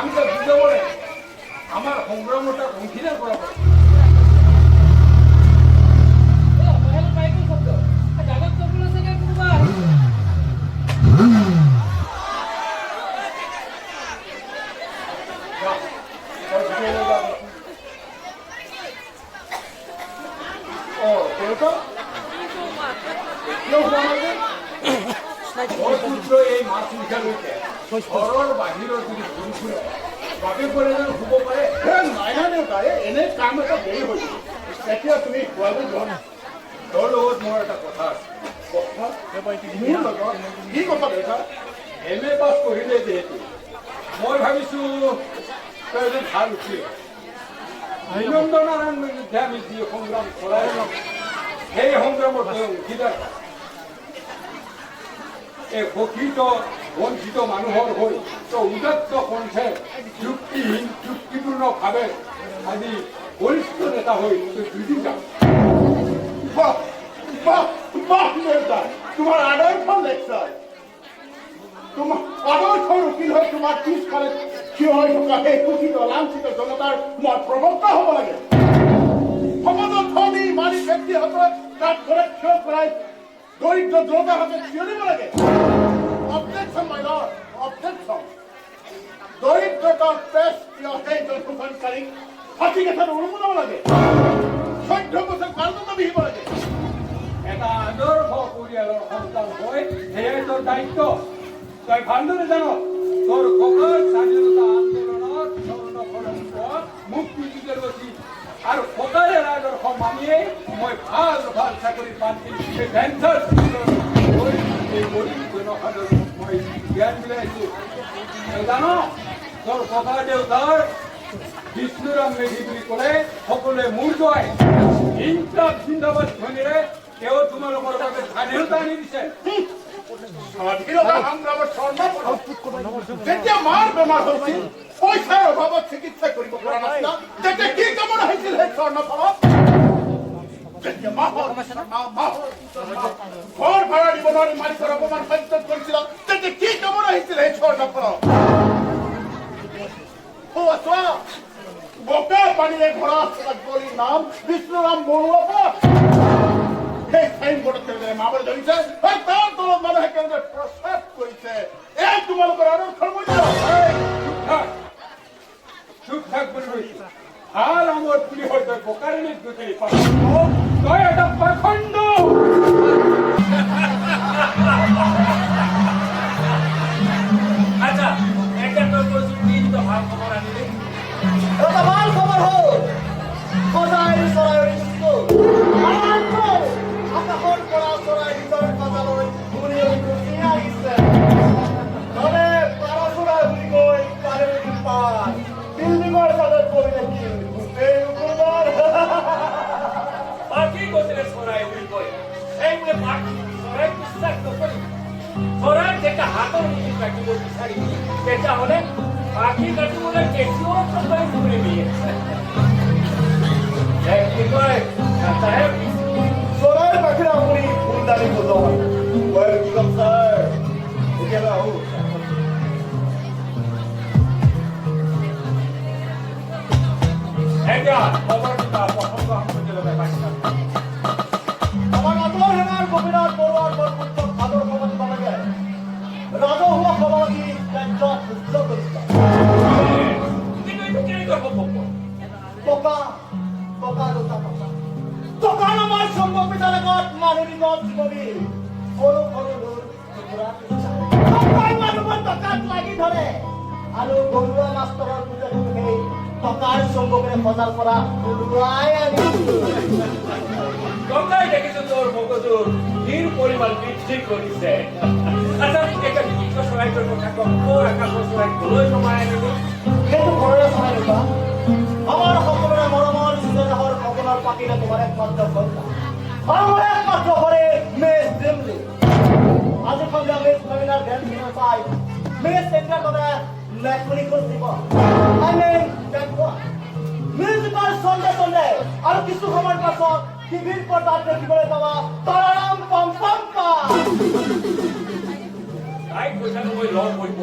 আমি তো বুঝতে পাৰে আমাৰ সংগ্ৰামটা অংশীদাৰ কৰা এই মাছ নিশালৈকে ঘৰৰ বাহিৰৰ যদি ঘূৰি ফুৰে বাপে কৰে যেন শুব পাৰে নাইনা দেউতাই এনে কাম এটা দেৰি হৈছিল তেতিয়া তুমি খোৱাটো যোৱা তোৰ লগত মোৰ এটা কথা আছে মোৰ লগত কি কথা দেউতা MA পাছ কৰিলে যিহেতু মই ভাবিছোঁ তই এজন ভাল উঠিল নিৰঞ্জন নাৰায়ণ বিৰুদ্ধে আমি যি সংগ্ৰাম চলাই লওঁ সেই সংগ্ৰামৰ অংশীদাৰ এই শোষিত বঞ্চিত মানুহৰ হৈ উদাত্ত কণ্ঠে যুক্তিহীন যুক্তিপূৰ্ণভাৱে আজি বৰিষ্ঠ নেতা হৈ যুঁজি যাম তোমাৰ আদৰ্শ লেকচাৰ তোমাৰ আদৰ্শ উকিল হৈ তোমাৰ পিছফালে থিয় হৈ থকা সেই শোষিত লাঞ্ছিত জনতাৰ মই প্ৰবক্তা হ'ব লাগে সমাজত ধনী মালিক ব্যক্তিসকলক তাত ঘৰত থিয় কৰাই দৰিদ্ৰ জনতাৰ হাতে থিয় দিব লাগে অবজেকশ্যন মাই লৰ্ড অবজেকশ্যন দৰিদ্ৰতাৰ পেছ প্ৰিয় সেই জনশোষণকাৰীক ফাঁচি কেঁচাত উৰুম যাব লাগে 14 বছৰ কাৰাদণ্ড বিহিব লাগে এটা আদৰ্শ পৰিয়ালৰ সন্তান হৈ সেয়াই তোৰ দায়িত্ব তই ভালদৰে জান তোৰ ককাৰ স্বাধীনতা আন্দোলনত মুক্তি যুঁজৰ গতি আৰু ককাৰে আদৰ্শ মানিয়েই মই ভাল ভাল চাকৰি পাতি এই গৰীব জনসাধাৰণক মই জ্ঞান বিলাইছোঁ জান তোৰ ককা দেউতাৰ বিষ্ণুৰাম মেধি বুলি ক'লে সকলোৱে মূৰ দোৱাই ইনকাম জিন্দাবাদ ধ্বনিৰে তেওঁ তোমালোকৰ বাবে স্বাধীনতা আনি দিছে স্বাধীনতা সংগ্ৰামৰ যেতিয়া মাৰ বেমাৰ হৈছিল পইচাৰ অভাৱত চিকিৎসা কৰিব পৰা নাছিল তেতিয়া কি কামত আহিছিল সেই স্বৰ্ণফলত যেতিয়া ঘৰ ভাড়া দিব নোৱাৰি মালিকৰ অপমান সহ্য কৰিছিল তেতিয়া কি কামত আহিছিল সেই স্বৰ্ণফলত বোকা পানীৰে ভৰা গলিৰ নাম বিষ্ণুৰাম বৰুৱা সেই চাইনবোৰ্ডত কেনেদৰে মাবলৈ ধৰিছে তাৰ তলত মানুহে কেনেদৰে প্ৰস্তাৱ কৰিছে এই তোমালোকৰ আদৰ্শৰ মূল্য চুপ থাক বুলি কৈছে ভাল আমৰ পুলি হৈ তই বোকাৰণিত গুচি তই এটা পাখণ্ড আচ্ছা একটা তোৰ প্ৰযুক্তি তো ভাল খবৰ আনিলে এটা ভাল খবৰ হোক সদায় চৰাই আকাশৰ পৰা চৰাই নিজৰ কাজালৈ ঘূৰি ঘূৰি আহিছে তবে পাৰ চৰাই বুলি কৈ পাৰে পাৰ বিল্ডিঙৰ চাদত পৰি নেকি গোটেই ওপৰৰ বাকি কৈছিলে চৰাই বুলি কৈ এই বোলে বাকি চৰাই বিশ্বাস নকৰি চৰাই যেটা হাতৰ মুঠি কাটিব বিচাৰি তেতিয়াহ'লে বাকি কাটিবলৈ কেতিয়াও চৰাই ঘূৰি দিয়ে কি কয় চাহেব চৰাই পাখিৰ আপুনি ফুলদানি বুজায় ৱেলকাম ছাৰ কেতিয়াবা আহোঁ এতিয়া খবৰ দিবা পচন্দ সম্পত্তিলৈ পাইছা আমাৰ আদৰ সেনাৰ গোপীনাথ বৰুৱাৰ বৰপুত্ৰক আদৰ খবৰ দিব লাগে ৰাজহুৱা সভাপতি কাৰ্য সূৰ্য কৰিছে কিন্তু এইটো কেনেকৈ হ'ব টকা টকা দুটা টকা টকা নামৰ সম্পত্তিৰ লগত মানুহৰ জীৱনী সৰু সৰু টকাই মানুহৰ টকাত লাগি ধৰে আৰু ঘৰুৱা মাষ্টৰৰ পুজা সেই টকাৰ সম্পৰ্কে সজাল পৰা ওলাই আনি টকাই দেখিছো তোৰ মগজুৰ ধীৰ পৰিমাণ বৃদ্ধি কৰিছে আচ্ছা এটা বিচিত্ৰ চৰাইটোৰ কথা কম ক'ৰ আকাশৰ চৰাই গলৈ নমাই আনিব সেইটো ঘৰৰে চৰাই দিবা আমাৰ সকলোৰে মৰমৰ স্নেহৰ সপোনৰ পাতিলে তোমাৰ একমাত্ৰ সন্তান আমাৰ একমাত্ৰ ঘৰে মেচ দিমলি আজি সন্ধিয়া মেচ নমিনাৰ গ্ৰেণ্ড ফিনাল চাই মেচ চেণ্টাৰ বাবে মেচপুৰি খোজ দিব মিউজিকৰ চন্দে চন্দে আৰু কিছু সময়ৰ পাছত টিভিৰ পৰ্দাত দেখিবলৈ পাবা তৰাৰাম পম পম পা তাই পইচাটো মই লওঁ কৰিব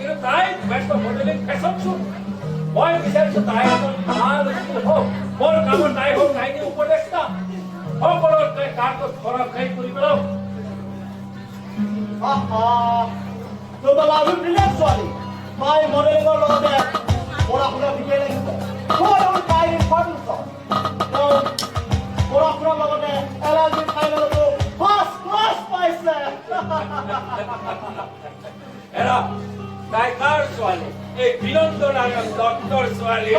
কিন্তু তাই বেষ্ট মডেলিং ফেশ্বন শ্বুট মই বিচাৰিছো তাই এজন ভাল স্কুল হওক মোৰ কামত তাই হওক কাহিনী উপদেষ্টা সকলোকে কাকত খৰচ খাই কৰি পেলাওক তো বাবা ব্ৰিলিয়েণ্ট ছোৱালী তাই মডেলিঙৰ লগতে পঢ়া শুনা শিকাই লাগিব তাইৰ ইনফৰ্মেশ্যন পঢ়া শুনাৰ লগতে LLB ফাইনেলতো ফাৰ্ষ্ট ক্লাছ পাইছে এৰা তাই কাৰ ছোৱালী এই বিনন্দ নাৰায়ণ ডক্টৰ ছোৱালী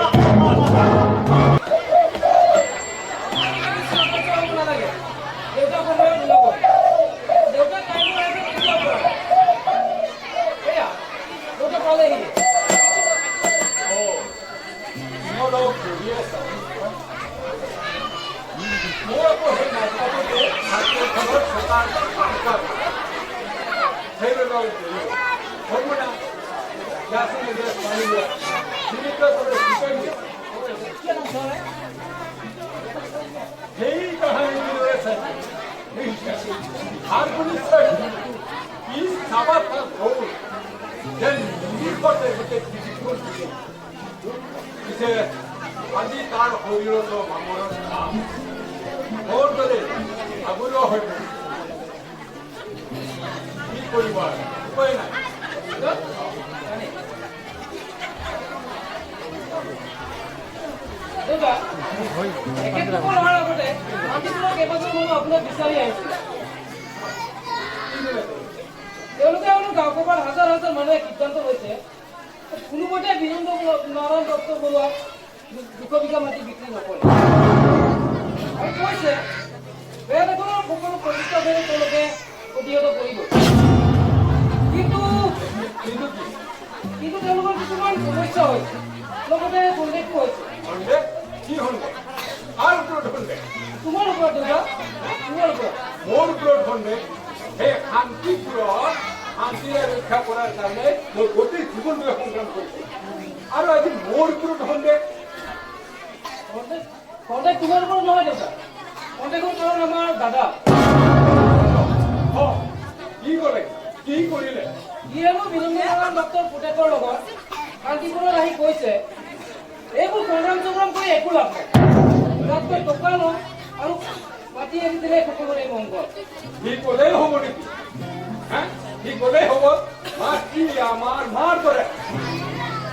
আজি তাৰ শৰীৰত মামৰৰ কাম মোৰ দৰে আগুৰা হৈ কি কৰিব উপায় নাই গাঁওসভাৰ হাজাৰ হাজাৰ মানুহে সিদ্ধান্ত লৈছে কোনোমতে বিনন্দ নাৰায়ণ দত্ত বৰুৱা 200 বিঘা মাটি বিক্ৰী নকৰে আৰু কৈছে বেলেগৰ সকলো প্ৰতিষ্ঠা কৰি তেওঁলোকে প্ৰতিহত কৰিব কিন্তু তেওঁলোকৰ কিছুমান সমস্যা হৈছে লগতে সন্দেহো হৈছে কি হ'ল কাৰ ওপৰত সন্দেহ তোমাৰ ওপৰত দাদা তোমাৰ ওপৰত মোৰ ওপৰত সন্দেহ সেই শান্তিপুৰত শান্তি ৰক্ষা কৰাৰ কাৰণে মই গোটেই জীৱনটোৱে সংগ্ৰাম কৰিছোঁ আৰু আজি মোৰ ওপৰত সন্দেহ সন্দেহ তোমাৰ ওপৰত নহয় দাদা সন্দেহৰ কাৰণ আমাৰ দাদা কি কৰে কি কৰিলে ইয়েনো বিনন্দ নাৰায়ণ ডক্টৰ পুতেকৰ লগত শান্তিপুৰত আহি কৈছে এইবোৰ সংগ্ৰাম কৰি একো লাভ নাই তাতকৈ টকা লওঁ আৰু মাটি এৰি দিলে সকলোৰে মংগল সি ক'লেই হ'ব নেকি সি ক'লেই হ'ব মাটি আমাৰ মাৰ দৰে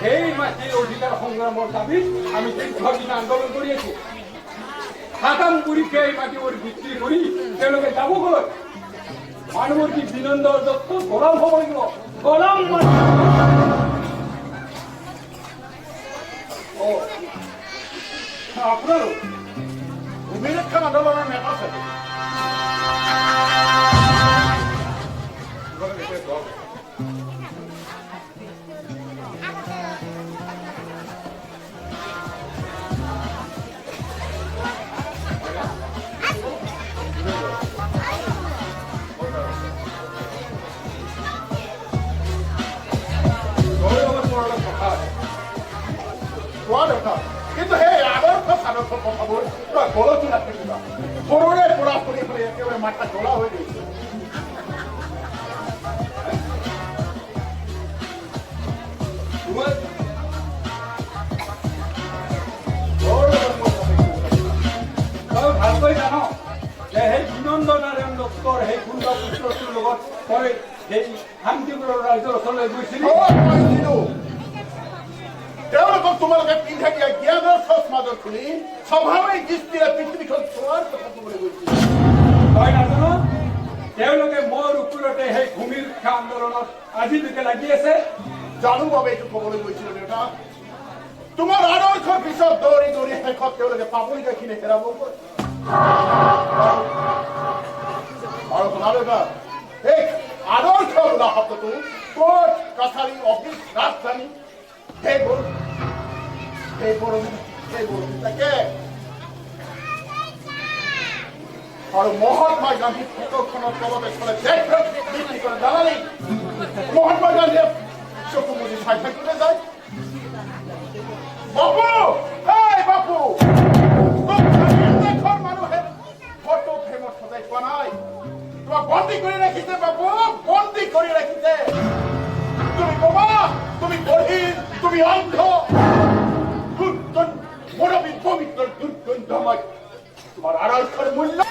সেই মাটিৰ অধিকাৰ সংগ্ৰামৰ দাবীত আমি দীৰ্ঘদিন আন্দোলন কৰি আছো খাতাম কৰি সেই মাটিবোৰ বিক্ৰী কৰি তেওঁলোকে যাব গ'ল মানুহৰ কি বিনন্দ দত্ত গোলাম হ'ব লাগিব গোলাম আপোনালোক ভূমিৰক্ষণ আন্দোলনৰ নেতা আছে কিন্তু সেই আদৰ্শ সাদৰ্শ কথাবোৰ তই গলতি নাথাকিবা সৰুৰে পৰা শুনি শুনি একেবাৰে মাথা জ্বলা হৈ গৈছে তই ভালকৈ জান যে সেই বিনন্দ নাৰায়ণ দত্তৰ সেই কুণ্ড পুত্ৰটোৰ লগত তই সেই শান্তিপুৰৰ ৰাইজৰ ওচৰলৈ গৈছিলি তেওঁলোকক তোমালোকে পিন্ধা দিয়া জ্ঞানৰ চচমাজৰ খুলি স্বাভাৱিক দৃষ্টিৰে পৃথিৱীখন চোৱাৰ কথা ক'বলৈ গৈছিল তই নাজানো তেওঁলোকে মোৰ ওপৰতে সেই ভূমি ৰক্ষা আন্দোলনত আজিলৈকে লাগি আছে জানো বাবে এইটো ক'বলৈ গৈছিলো দেউতা তোমাৰ আদৰ্শৰ পিছত দৌৰি দৌৰি শেষত তেওঁলোকে পাবলগীয়াখিনি হেৰাব আৰু শুনা দেউতা এই আদৰ্শ বোলা শব্দটো কোৰ্ট কাছাৰী অফিচ ৰাজধানী সেইবোৰ তাকে আৰু মহাত্মা গান্ধী ফটোখনৰ তলতে চলে দেশত বিক্ৰী কৰে দালালি মহাত্মা গান্ধীয়ে চকু মুদি চাই থাকিলে যায় বাপু বাপু দেশৰ মানুহে ফটো ফ্ৰেমত সজাই পোৱা নাই তোমাক বন্দী কৰি ৰাখিছে বাপু বন্দী কৰি ৰাখিছে তুমি কবা সময়ত তোমাৰ আদৰ্শৰ মূল্য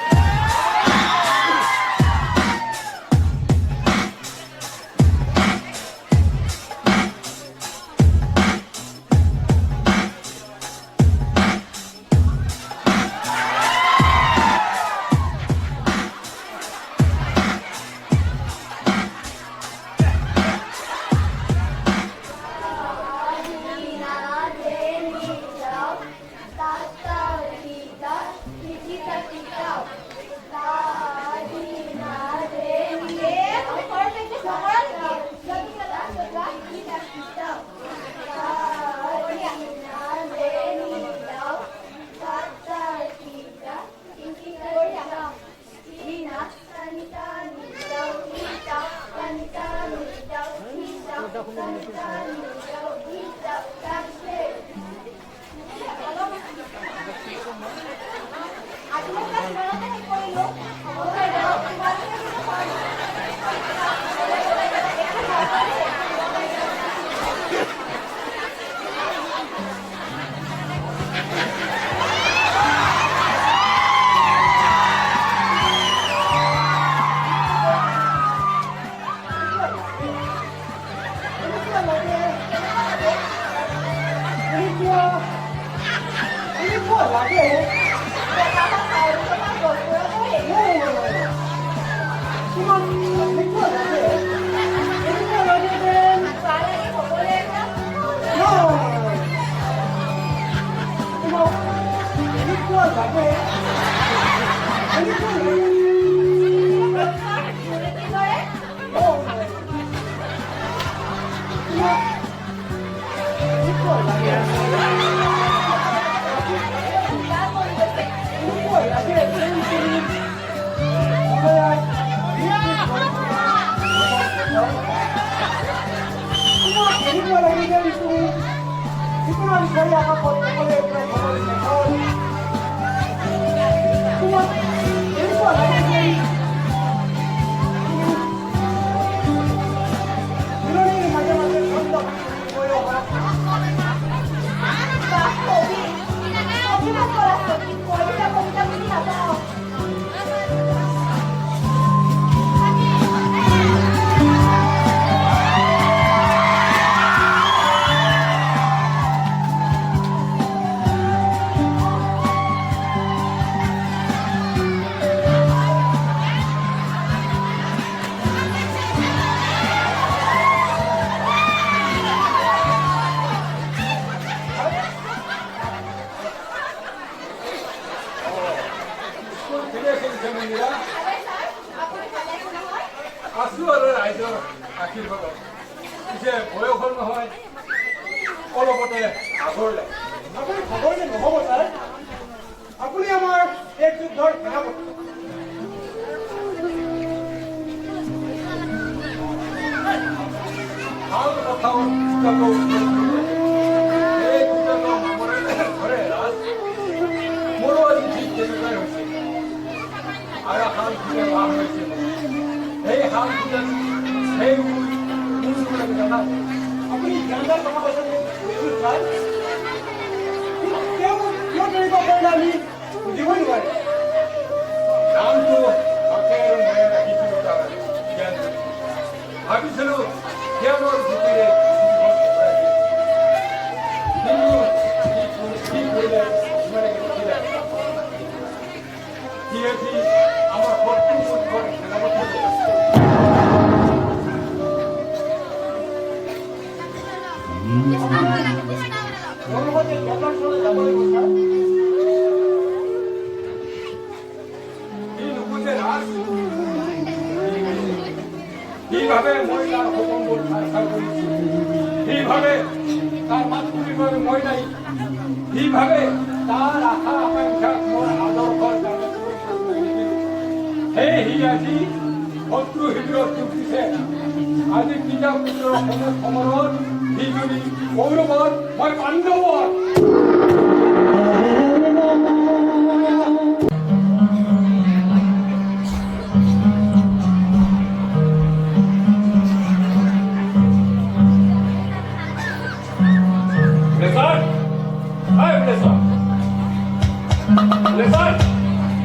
লেছাৰ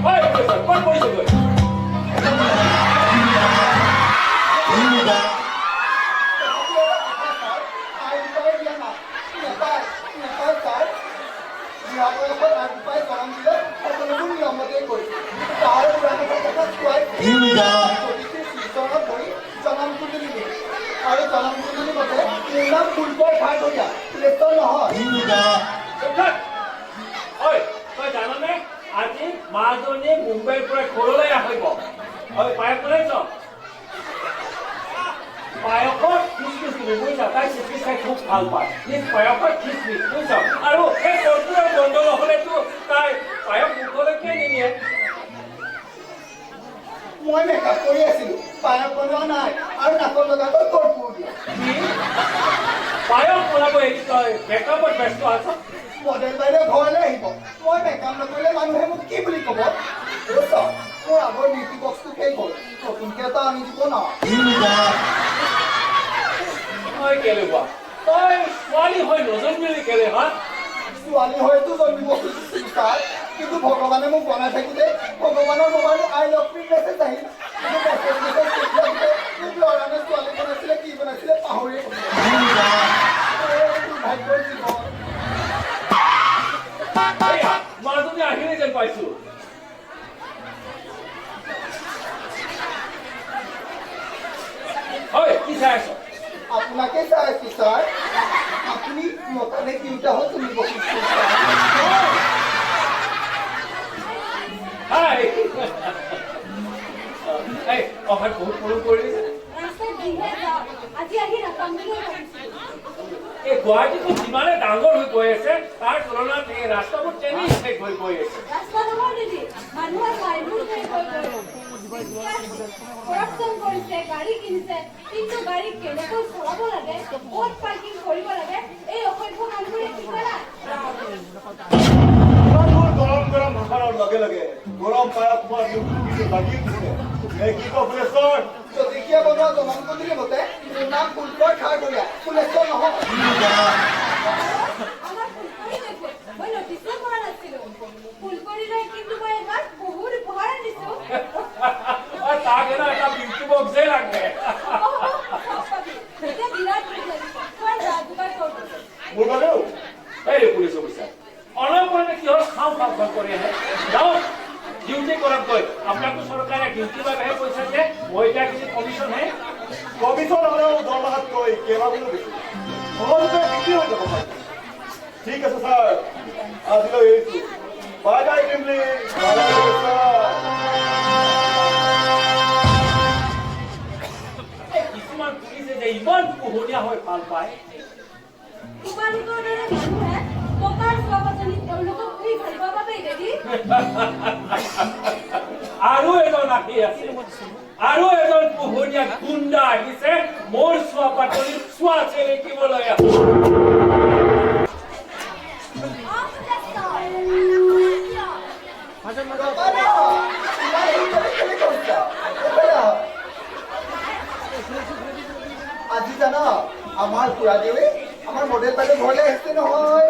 হয় লেছাৰ ক'ত পৰিছে গৈ হয় তই জাননে আজি মাজনী মুম্বাইৰ পৰা ঘৰলৈ আহিব হয় পায়স বনাইছ পায়সত খিচমিচ দিবি বুজিছা তাই খিচমিচ খাই খুব ভাল পায় পায়সত খিচমিচ বুজিছ আৰু সেই কৰ্পূৰৰ গন্ধ নহ'লেতো তাই পায়স মুখলৈকে নিনিয়ে মই মেকআপ কৰি আছিলো পায়স বনোৱা নাই আৰু নাকৰ লগাটো কৰ্পূৰ দিয়া পায়স বনাব এৰি তই মেকআপত ব্যস্ত আছ মডেল বাইদেউ ঘৰলৈ আহিব মই মেকআপ নকৰিলে মানুহে মোক কি বুলি ক'ব মোৰ আগৰ বিউটি বক্সটো শেষ হ'ল নতুনকে এটা আনি দিব ন তই কেলেকুৱা তই ছোৱালী হৈ নজন্মিলি কেলে হা ছোৱালী হয়তো জন্মিব খুজিছিলো ছাৰ কিন্তু ভগৱানে মোক বনাই থাকোঁতে ভগৱানৰ মোবাইল আই লভ ইউ মেছেজ আহিল মোক ল'ৰানে ছোৱালী বনাইছিলে কি বনাইছিলে পাহৰিয়ে ভাগ্যৰ জীৱন মাজনী আহিলে যেন পাইছো হয় কি চাই আছ আপোনাকে চাই আছো ছাৰ আপুনি মতানে তিনিটা হ'ল তুমি বহিছোঁ হাই এই অহাৰ বহুত সৰু কৰিছে এই গুৱাহাটীখন যিমানে ডাঙৰ হৈ গৈ আছে তাৰ তুলনাত এই ৰাস্তাবোৰ তেনেই শেষ হৈ গৈ আছে কৰাপচন কৰিছে গাড়ী কিনিছে কিন্তু গাড়ী কেনেকৈ চলাব লাগে ক'ত পাৰ্কিং কৰিব লাগে এই অসভ্য কামবোৰে কি কৰা গৰম গৰম ভাষাৰ লগে লগে গৰম পায়স খোৱাৰ লাগি উঠিছে কি কপৰেশ্বৰ দেখিয়া বনোৱা জনমপতিৰ মতে মোৰ নাম ফুলকৰ খাৰ গৰীয়া ফুলেশ্বৰ নহয় আমাৰ ফুলকৰি দেখোন মই নটিছো কৰা নাছিলো ফুলকৰিলৈ কিন্তু মই এবাৰ বহুত উপহাৰ আনিছো তাক এটা বিউটি বক্সে লাগে এতিয়া বিৰাট ভাল লাগিছে তোমাৰ ৰাজুকাৰ কৰটো মোৰ বাবেও এই পুলিচ অফিচাৰ অনবৰতে কিহৰ খাওঁ খাওঁ খাওঁ কৰি আহে যাওক ডিউটি কৰক গৈ আপোনাকতো চৰকাৰে ডিউটিৰ বাবেহে পইচা দিয়ে মই এতিয়া কিছু কমিশ্যন হে কমিশ্যন হ'লেও দৰমহাতকৈ কেইবাগুণো বেছি সহজতে বিক্ৰী হৈ যাব পাৰে ঠিক আছে ছাৰ আজিলৈ এৰিছোঁ বাই বাই ফেমিলি কিছুমান পুলিচে যে ইমান পোহনীয়া হৈ ভাল পায় তোমালোকৰ দৰে মানুহে টকাৰ চোৱাপাচলি তেওঁলোকক খুব ভাল পোৱা বাবেই দেদি আৰু এজন আহি আছে আৰু এজন পোহনীয়া গুণ্ডা আহিছে মোৰ চোৱা পাতলিত চোৱা চেলেকিবলৈ আজি জানা আমাৰ খুৰাদেৱে আমাৰ মডেল বাইদেউ ঘৰলৈ আহিছে নহয়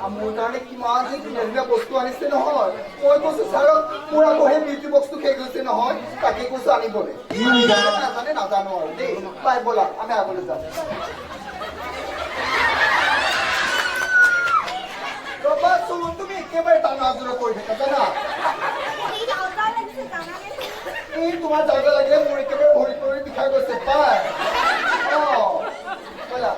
মোৰ কাৰণে কিমান যে ধুনীয়া ধুনীয়া বস্তু আনিছে নহয় মই কৈছো ছাৰক মোৰ আকৌ সেই বিউটি বক্সটো শেষ হৈছে নহয় তাকে কৈছো আনিবলৈ নাজানে নাজানো আৰু দেই পাই ব'লা আমি আগলৈ যাম ৰবাচোন তুমি একেবাৰে টানা আজোৰা কৰি থাকা জানা এই তোমাৰ জাগা লাগিলে মোৰ একেবাৰে ভৰি ভৰি বিষাই গৈছে পাই ব'লা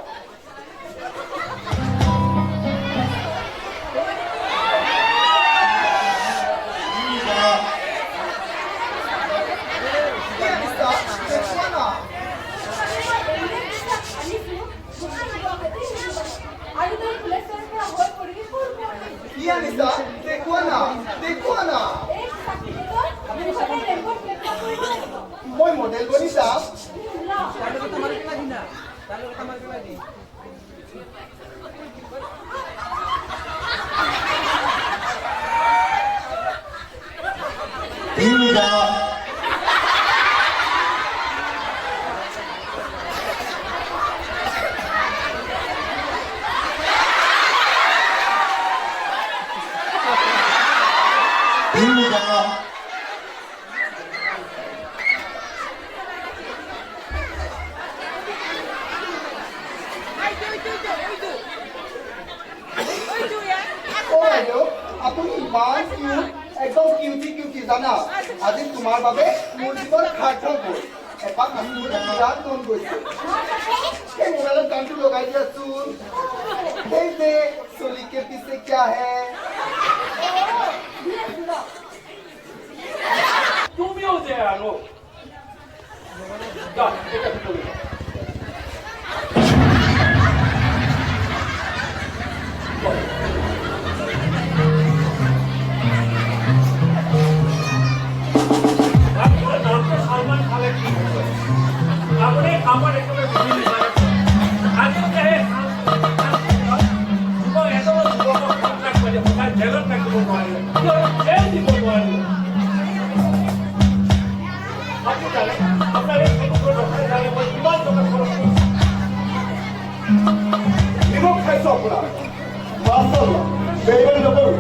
মই মডেল বনি যাম অ' বাইদেউ আপুনি ইমান কিউট একদম কিউটি জানা আজি তোমাৰ বাবে মোৰ জীৱন সাৰ্থক হ'ল এপাক নাচিবলৈ বিৰাট মন গৈছে সেই মোবাইলত গানটো লগাই দিয়াচোন সেই যে চলিকে পিছে কিয়া হে তুমিও যে আনো যা এটা করে দাও সালমান খানের কি আপনি আমার একেবারে বুঝি আগে চাহে এত কন্ট্রাক্ট করে কোথায় জেলার থাকতে পারে জেল দিব পারে আপনি জানেন আপনার এই সমগ্র ডক্টর জানেন বিমান দোকান খরচ নিমখ খাইছো আপোনাৰ মাছল বেইমানি নকৰো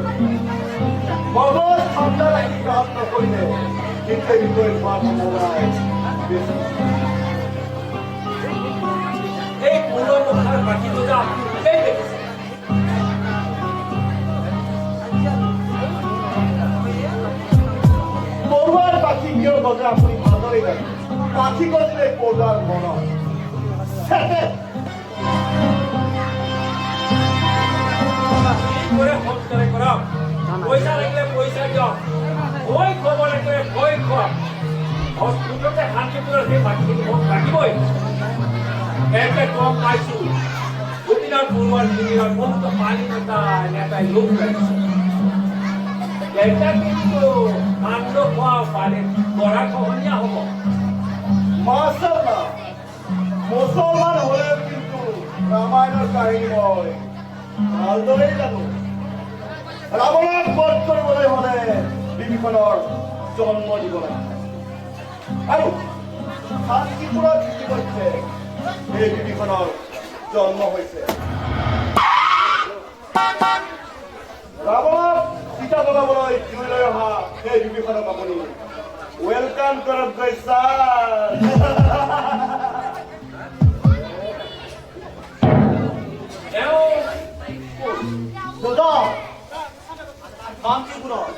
মগজ ঠাণ্ডা লাগি কাম নকৰিলে কিন্তু বিষয়ে তোমাৰ সময় এই পুৰো লোকেৰ বাকি তো আপনি নিজেই দেখেছেন পৰুৱাৰ পাখি কিয় গজে আপুনি ভালদৰে জানে পাখি গজিলে পৰুৱাৰ মনত করে হত্যা করা পয়সা লাগলে পয়সা দাও ভয় খবর লাগলে ভয় খোয়া হসপিটালে হাতে করে সেই বাকি রাখিবই একটা কম পাইছো দুদিনের পূর্বার দিনের বহুত পানি নেতায় লোক এটা কিন্তু কাণ্ড খোয়া পারে গড়া খহনীয়া হব মাছাল্লাহ মুছলমান হলেও কিন্তু ৰামায়ণৰ কাহিনী মই ভালদৰেই জানো ৰাৱণক বধ কৰিবলৈ হলে পৃথিৱীখনৰ জন্ম দিব লাগে আৰু শান্তিপুৰত ইতিমধ্যে এই পৃথিৱীখনৰ জন্ম হৈছে ৰাৱণক চিতা বনাবলৈ জুইলৈ অহা এই পৃথিৱীখনক আপুনি ৱেলকাম কৰক গৈছা দাদা শান্তিপুৰত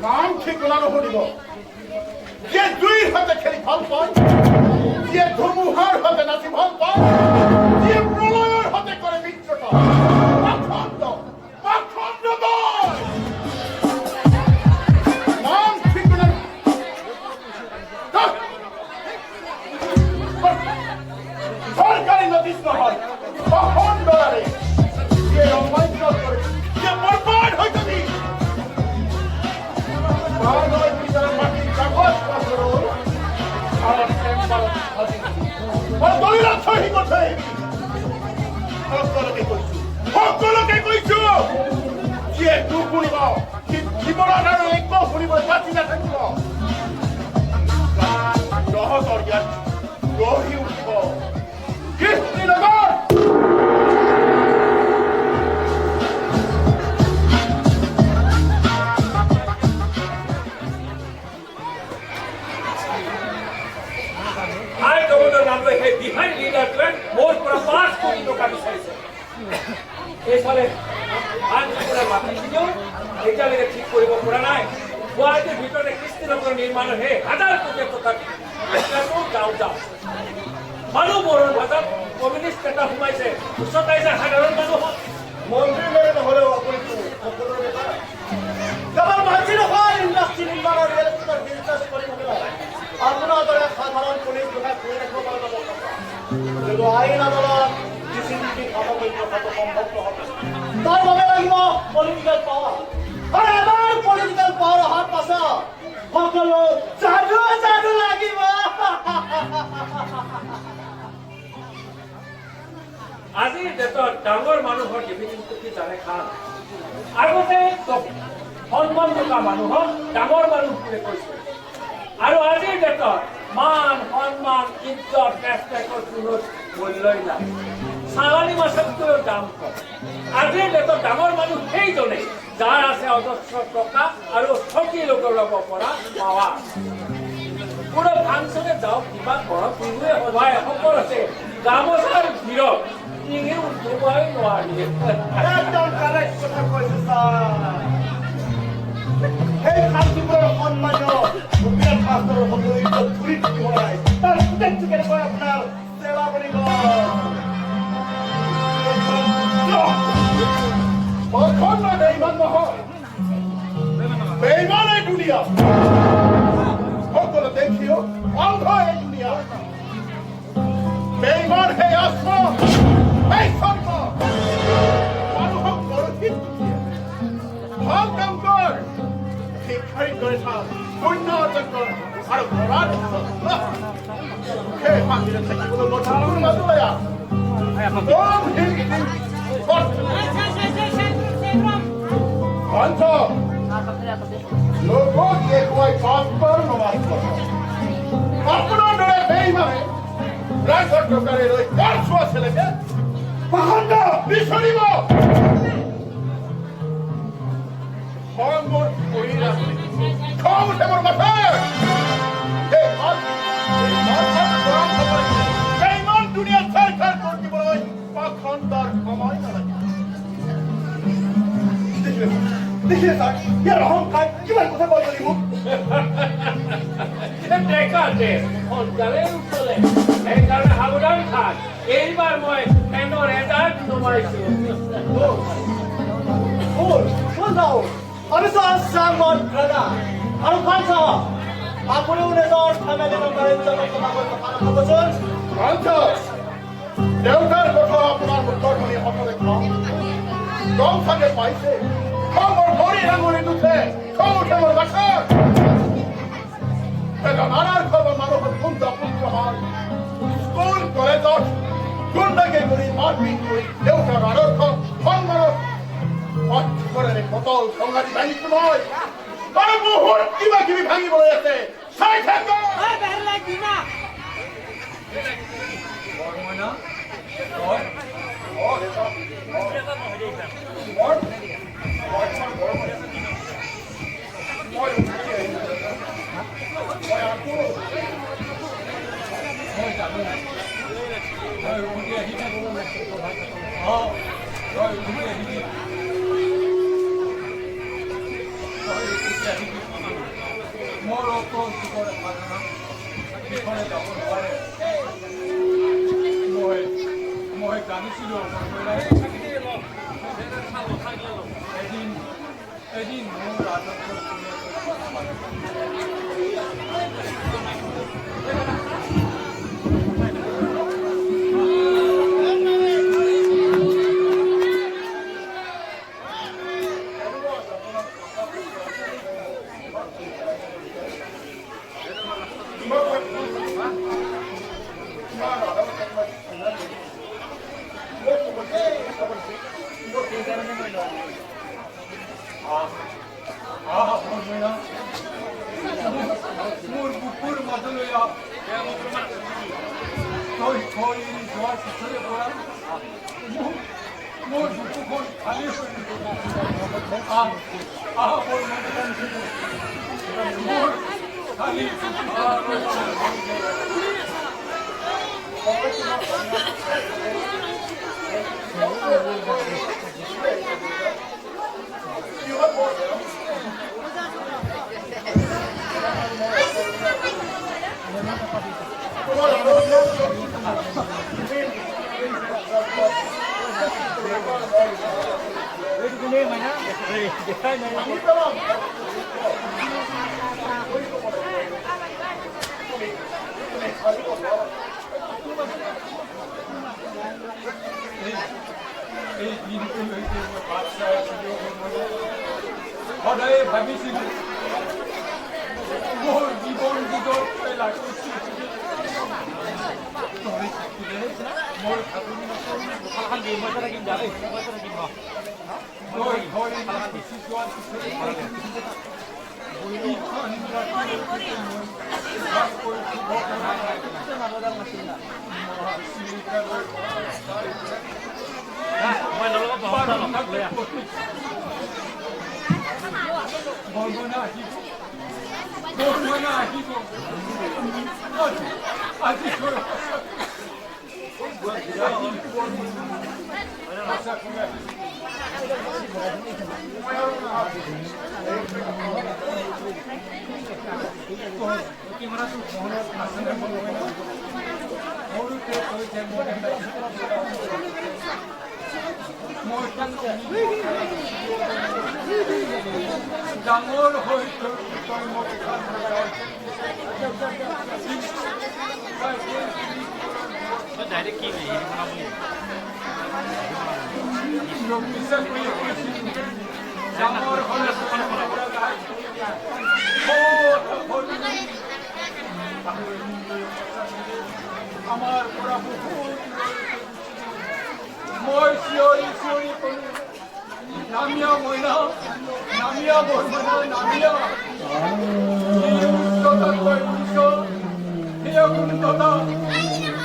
নাম ঠিকনা নুশুনিব যিয়ে জুইৰ সৈতে খেলি ভাল পায় যিয়ে ধুমুহাৰ সৈতে নাচি ভাল পায় যিয়ে প্ৰলয়ৰ সৈতে কৰে মিত্ৰতা পাখণ্ড নাম ঠিকনা চৰকাৰী নটিচ নহয় পাখণ্ডৰে যিয়ে অমান্য কৰে যিয়ে বৰবাদ হৈ যাবি সকলোকে কৈছো যিয়ে তোক শুনিব জীৱনত আৰু একো শুনিব বাচি নাথাকিব তহঁতৰ ইয়াত গঢ়ি উঠিব কৃষ্ণনগৰ বিহাইণ্ড লিডাৰটোৱে মোৰ পৰা 5 কোটি টকা বিচাৰিছে এইফালে আন কিছুমান মাটিখিনিও এতিয়ালৈকে ঠিক কৰিব পৰা নাই গুৱাহাটীৰ ভিতৰতে কৃষ্ণনগৰ নিৰ্মাণৰ সেই 1000 কোটি টকা যাওঁ মানুহ মৰৰ ভাজত কমিউনিষ্ট নেতা সোমাইছে উচতাইছে সাধাৰণ মানুহক মন্ত্ৰী মেৰে নহলেও আপুনি সকলোৰে নেতা কেৱল মাঝি নহয় ইণ্ডাষ্ট্ৰী নিৰ্মাণৰ ৰিয়েল এষ্টেটৰ বিজনেছ কৰিবলৈ আপোনাৰ দৰে সাধাৰণ পুলিচ বিভাগ কৰি ৰাখিব পাৰিব কিন্তু আইন আদালত ডিচিপ্লিন সামগ্ৰী ৰখাটো সম্ভৱ নহ'ব তাৰ বাবে লাগিব পলিটিকেল পাৱাৰ আৰু এবাৰ পলিটিকেল পাৱাৰ অহাৰ পাছত সকলো যাদু লাগিব আজিৰ ডেটত ডাঙৰ মানুহৰ ডিভিনিংটো কি জানে খান আগতে সন্মান থকা মানুহক ডাঙৰ মানুহ বুলি কৈছিল আৰু আজিৰ ডেটত মান সন্মান ইজ্জত ৰেচপেক্টৰ কোনো মূল্যই নাই চালানী মাছতকৈও দাম কম আজিৰ ডেটত ডাঙৰ মানুহ সেইজনে যাৰ আছে অজস্ৰ টকা আৰু ঠগি লোকৰ ল'ব পৰা পাৱাৰ কোনো ফাংচনে যাওক কিবা কৰক বিহুৱে সভাই সকল আছে গামোচাৰ ভিৰত ডিঙি উঠিবই নোৱাৰি একদম কাৰেক্ট কথা কৈ নহয় বেইমান এই দুনিয়া সকলো দেখিও অন্ধ এই দুনিয়া বেইমান সেই আশ্ৰম এই স্বৰ্গ মানুহক গৰথিত ভাল কাম কৰ শিক্ষাৰিত কৰি থাক পুণ্য অৰ্জন কৰ আৰু কৰাৰ সেই শান্তিৰে থাকিবলৈ মই ঠাকুৰ মাজলৈ আহ লোকক দেখুৱাই পাঁচবাৰ নমাজ পঢ়া আপোনাৰ দৰে বেইমানে ৰাইজৰ টকাৰে লৈ কাৰ চোৱা ছেলেকে পাখণ্ডা বিচৰিব মোৰ শৰীৰ আছে খং উঠে মোৰ মাথাৰ বেইমান দুনিয়াত চৰকাৰ কৰি দিবলৈ পাখণ্ডাৰ সময় নালাগে দেখিলে ছাৰ ইয়াৰ অহংকাৰ কিমান কথা কৈ গলি মোক দেখাতে সোনকালে উঠলে সেইকাৰণে সাৱধান থাক এইবাৰ মই ফেনৰ এটা নমাইছো আমি তো আসামত ব্ৰাদাৰ আৰু কাঞ্চ আপুনিও নিজৰ ফেমিলি মেম্বাৰৰ লগত কথা কৈ ক'বচোন কাঞ্চ দেউতাৰ কথা আপোনাৰ মুখৰ শুনি সকলোৱে গম চাগে পাইছে খবৰ ভৰি আঙুলিত উঠে খং উঠে মোৰ বাছৰ এটা নানাৰ খবৰ মানুহৰ খুন্দা পুত্ৰ হয় স্কুল কলেজত গুণ্ডাকে কৰি মাৰপিট কৰি দেউতাৰ আদৰ্শ সন্মানত ঘৰেৰে বটল সংঘাতি ভাঙিছো মই আৰু বহুত কিবা কিবি ভাঙিবলৈ আছে চাই থাক মই জানিছিলো এদিন মোৰ ৰাজত্ব মোৰ বুকুৰ মাজলৈ যোৱাৰ পিছৰে পৰা মোৰ বুকুখন খালী হৈ মোৰ খালী এই দিনটোলৈকে মই বাট চাই আছিলোঁ সদায় ভাবিছিলোঁ মোৰ জীৱন যুগত তই থাকিলে মোৰ ভাবনি মই ঘৰে গুচি যোৱাৰ পিছতে ডাঙৰ হৈ তই মোক ভাল লগাই বিশ্বাস কৰি কৈছিল ডাঙৰ হ'লে আমাৰ পৰা বহুত মই চিঞৰি চিঞৰি কলো নামিয়া মইনা নামিয়া বৰমনা নামিয়া উচ্চতা তই উচ্চ সেই গুণতা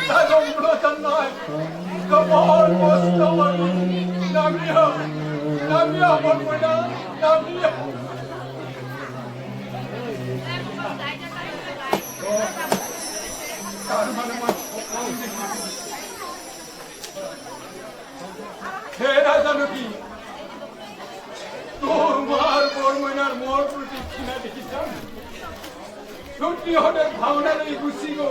তাই নম্ৰতা নাই কবৰ কষ্ট নামিয়া নামিয়া বৰমনা নামিয়া হে জানো কি তোমার বরমনার মোর প্রতি কিনা দেখিছাম সত্যি হলে ভাওনা নেই গুছি গো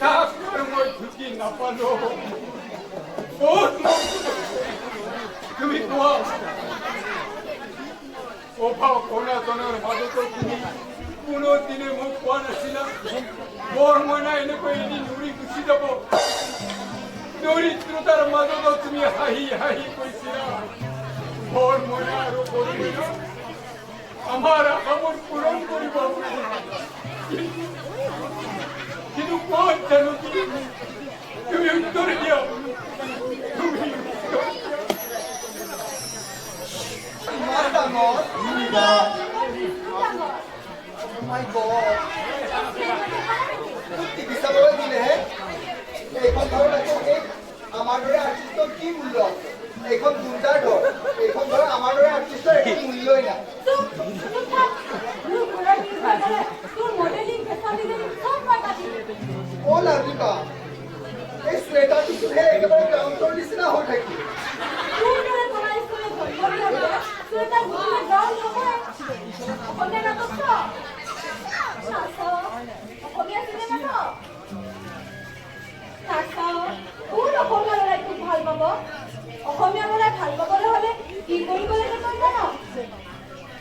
তারপর মই ঢুকি নাপালো তুমি কোয়া অভাব অনাটনের মাজতো তুমি কোনো দিনে মোক কোৱা নাছিলা বৰমনা এনেকৈ এদিন উৰি গুচি যাব দৰিদ্ৰতাৰ মাজতো তুমি হাঁহি হাঁহি কৈছিলা বৰমনা আৰু বৰমনা আমাৰ আশাবোৰ পূৰণ কৰিব কিন্তু ক'ত জানো কি তুমি উত্তৰ দিয়া তুমি My God! চিকিৎসালয় দিলে এইখন ঘৰ আমাৰ দৰে আৰ্টিষ্টৰ কি মূল্য আছে এইখন গুণ্ডাৰ ঘৰ এইখন ঘৰ আমাৰ দৰে আৰ্টিষ্টৰ একো মূল্যই নাই অ' লাভিকা এই চুৱেটাৰটোহে একেবাৰে গ্ৰাউণ্ডৰ নিচিনা হৈ থাকিল অসমীয়া ল'ৰাই ভাল পাবলৈ হ'লে কি কৰিব লাগে তই জান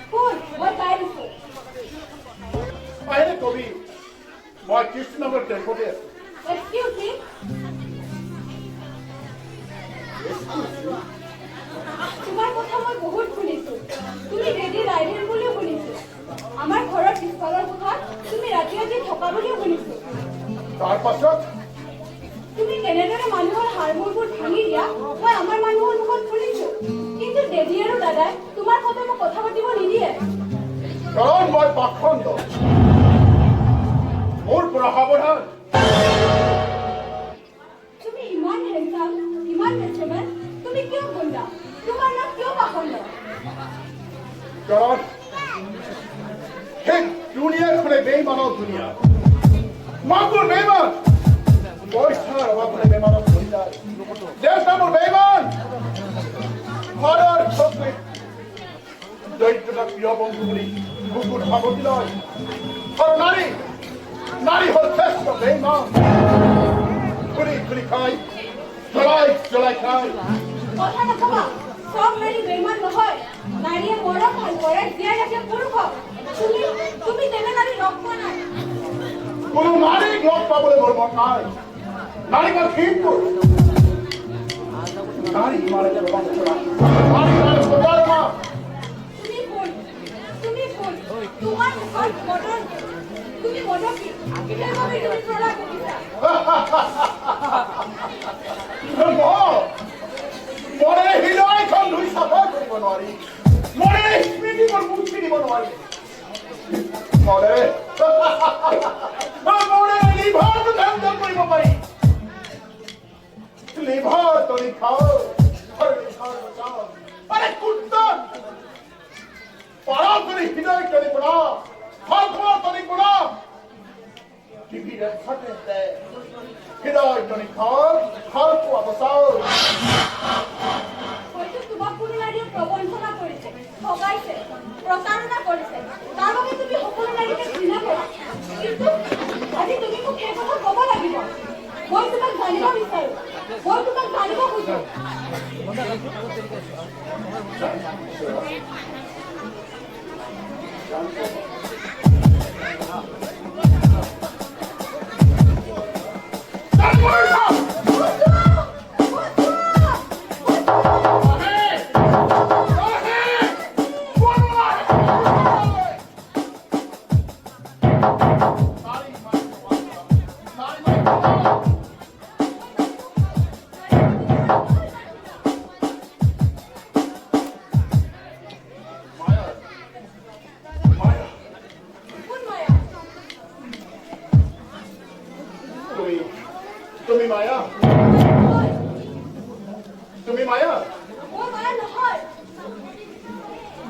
শুন মই গাই দিছো আহিলে কবি মই কৃষ্ণনগৰ টেম্পতে আছো এক্সকিউজ মি তোমাৰ কথা মই বহুত শুনিছো তুমি ৰেডি ৰাইডাৰ বুলিও শুনিছো আমাৰ ঘৰৰ পিছফালৰ কোঠাত তুমি ৰাতি ৰাতি থকা বুলিও শুনিছো তাৰ পাছত তুমি কেনেদৰে মানুহৰ হাৰমোনবোৰ ভাঙি দিয়া মই আমাৰ মানুহৰ মুখত শুনিছো কিন্তু দেদী আৰু দাদাই তোমাৰ সৈতে মোক কথা পাতিব নিদিয়ে কাৰণ মই পাখন্দ মোৰ পৰা সাৱধান তুমি ইমান হেণ্ডচাম ইমান নেচমেন তুমি কিয় গুণ্ডা তোমাৰ নাম কিয় পাখন্দ কাৰণ সেই দুনিয়াখনে বেইমানৰ দুনিয়া মাগুৰ বেইমান পইচাৰ অভাৱে বেমানত পৰি যায় দেউতা মোৰ বেইমান ঘৰৰ চকলে দৰিদ্ৰতা প্ৰিয় বন্ধু বুলি কুকুৰ সাৱটি লয় আৰু নাৰী হ'ল শ্ৰেষ্ঠ বেইমান খুলি খুলি খাই জ্বলাই খাই কথা নকবা সব নাৰী বেইমান নহয় নাৰীয়ে মৰম ভাল কৰে জীয়াই ৰাখে পুৰুষক তুমি তেনে নাৰী লগ পোৱা নাই কোনো নাৰীক লগ পাবলৈ মোৰ মন নাই নাৰী মই ক্ষীণপুৰ নাৰী মানে তুমি ভুল তোমাৰ মুখত মদন তুমি মদকি সেইবাবে তুমি প্ৰলাপ কৰিছা মৰে হৃদয়খন ধুই চাফা কৰিব নোৱাৰি মৰে স্মৃতিবোৰ মুচি দিব নোৱাৰি মৰে লিভাৰটো ধ্বংস কৰিব পাৰি লিভাৰ তৰি খাওঁ আৰে কুত্তন পাৰা কৰি হৃদয় তৰি পৰা হাতমা তৰি পৰা টিভিৰ থাকে হৃদয় তৰি খাওঁ হাতমা বচাও হয়তো তোমাক কোনো নাৰীয়ে প্ৰবঞ্চনা কৰিছে ঠগাইছে প্ৰতাৰণা কৰিছে তাৰ বাবে তুমি সকলো নাৰীকে ঘৃণা কৰা কিন্তু আজি তুমি মোক সেই কথা ক'ব লাগিব মই তোমাক জানিব বিচাৰো মই তোমাক জানিব খোজো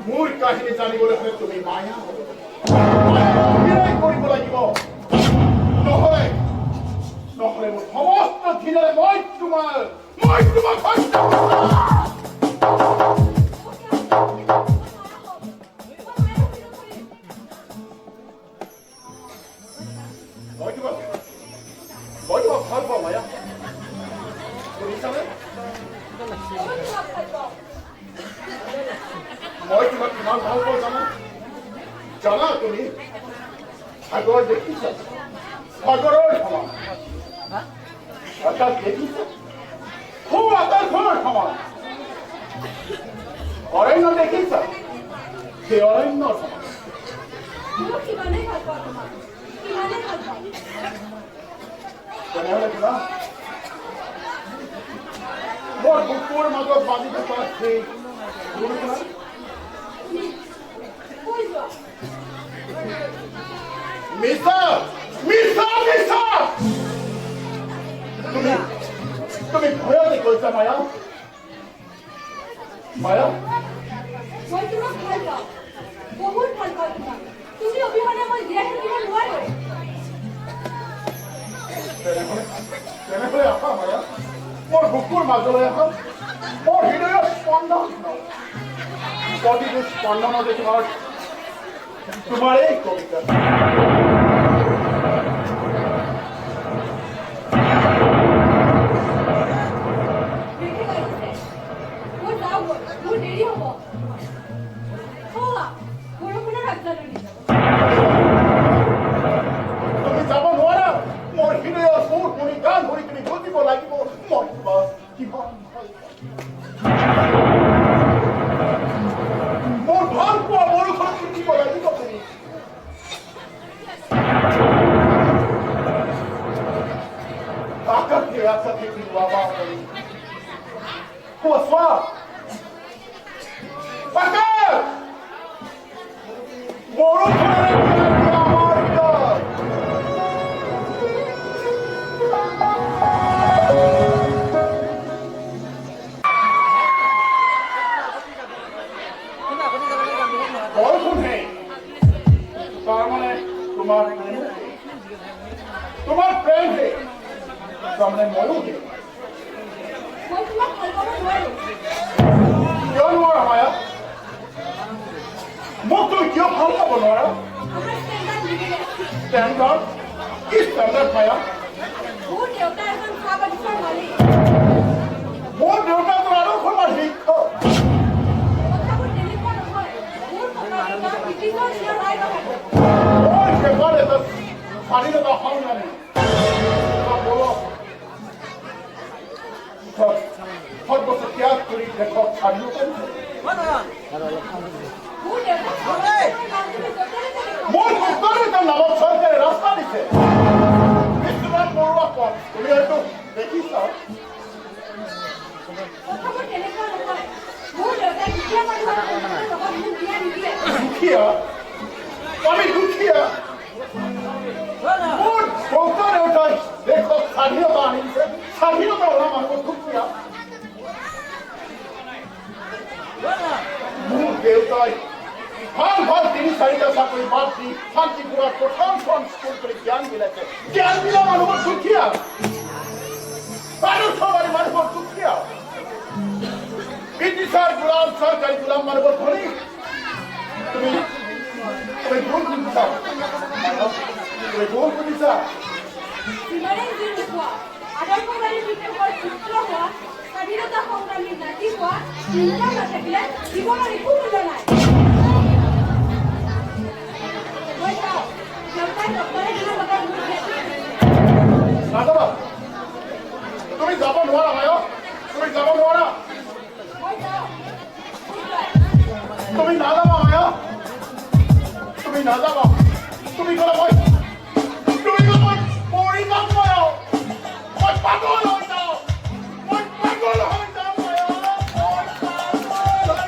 মোৰ কাহিনী জানিবলৈ হ'লে তুমি মায়া অভিনয় কৰিব লাগিব নহ'লে নহ'লে মোৰ সমস্ত দিনেৰে মই তোমাক হত্যা মই তোমাক ভাল পাওঁ মায়া শুনিছানে মই তোমাক কিমান ভাল পাওঁ জানা তুমি সাগৰ দেখিছা সাগৰৰ সমান আকাশ দেখিছা খুব আকাশৰ সমান অৰণ্য দেখিছা সেই অৰণ্যৰ সমান তেনেহ'লে কিবা মোৰ বুকুৰ মাজত বাজি থকা সেই মিছা তুমি ভয়তে কৈছা মায়া মই তোমাক ভাল পাওঁ বহুত ভাল পাওঁ তোমাক তুমি অবিহনে মই জীয়াই থাকিব নোৱাৰো তেনেহ'লে আহা মায়া মোৰ বুকুৰ মাজলৈ আহা মোৰ হৃদয়ৰ স্পন্দন প্ৰতিটো স্পন্দনতে তোমাৰ এই কবিতা তুমি যাব নোৱাৰা মোৰ হৃদয়ৰ সুৰ শুনি গান ধৰি তুমি বুজিব লাগিব মই তোমাক কিমান মোৰ ভাল পোৱা বৰষুণ শুনিব লাগিব তুমি আকাশে আকাশে কিন্তু আবাস কোৱা আকাশ বৰষুণেৰে আমাৰ হৃদয় বৰষুণে তাৰমানে তোমাৰ প্ৰেম হে তাৰমানে ময়ো হে মই তোমাক ভাল পাব নোৱাৰো কিয় নোৱাৰা মায়া মোক তুমি কিয় ভাল পাব নোৱাৰা ষ্টেণ্ডাৰ্ড কি ষ্টেণ্ডাৰ্ড মায়া মোৰ দেউতা এজন চাহ বাগিচাৰ মালিক মোৰ দেউতাটো আৰু সমাজ শিক্ষক কথাবোৰ তেনেকুৱা নহয় মোৰ ককা দেউতা ব্ৰিটিছৰ দিনৰ ৰায়বাহাদুৰ মই কেৱল এটা স্বাধীনতা সংগ্ৰামী সৰ্বোচ্চ ত্যাগ কৰি দেশক স্বাধীনতা মোৰ দেউতা মোৰ পুত্ৰৰ নামত চৰকাৰে ৰাস্তা দিছে বিশ্বনাথ বৰুৱা পথ তুমি হয়তো দেখিছা কথাবোৰ তেনেকুৱা নহয় মোৰ দেউতাই দুখীয়া মানুহৰ লগত মোক বিয়া নিদিয়ে দুখীয়া আমি দুখীয়া মোৰ দেউতা দেউতাই দেশক স্বাধীনতা আনিছে স্বাধীনতা অনা মানুহ দুখীয়া মোৰ দেউতাই ভাল ৩-৪টা চাকৰি বাদ দি শান্তিপুৰত প্ৰথমখন স্কুল কৰি জ্ঞান বিলাইছে জ্ঞান বিলা মানুহৰ দুখীয়া চৰকাৰী মানুহৰ দুখীয়া ব্ৰিটিছৰ গোলাম চৰকাৰী গোলাম মানুহৰ ধনী তুমি ভুল বুজিছা তুমি ভুল বুজিছা যিমানেই যি নোপোৱা আদৰ্শবাদী বিপ্লৱৰ পুত্ৰ হোৱা স্বাধীনতা সংগ্ৰামী নাতি হোৱা চিন্তা নাথাকিলে জীৱনৰ একো মূল্য নাই মই চাওঁ দেউতাই ডক্টৰে দিনৰ লগত মোৰ নাযাবা তুমি যাব নোৱাৰা মায়া তুমি যাব নোৱাৰা মই যাওঁ তুমি নাযাবা মায়া তুমি নাযাবা তুমি গ'লে মই মৰি যাম মায়া মই পাগল হৈ যাওঁ মই পাগল হৈ যাম মায়া মই পাগল হৈ যাওঁ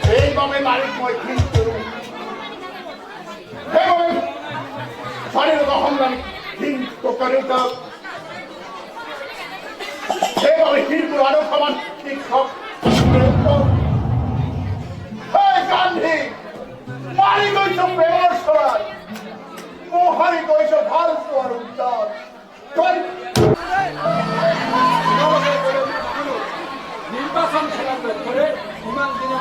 সেইবাবে নাৰীক মই ঘৃণ কৰোঁ সেইবাবে ইমান হিংস্ৰ কাৰুতা সেভাবে হিন্দু আৰো সমান শিক্ষক গান্ধী মাৰি গৈছ প্ৰেমৰ চৰাই মোহাৰি গৈছ ভাল পোৱাৰ উদ্যান নির্বাচন খেলার লক্ষ্যে ইমান দিনে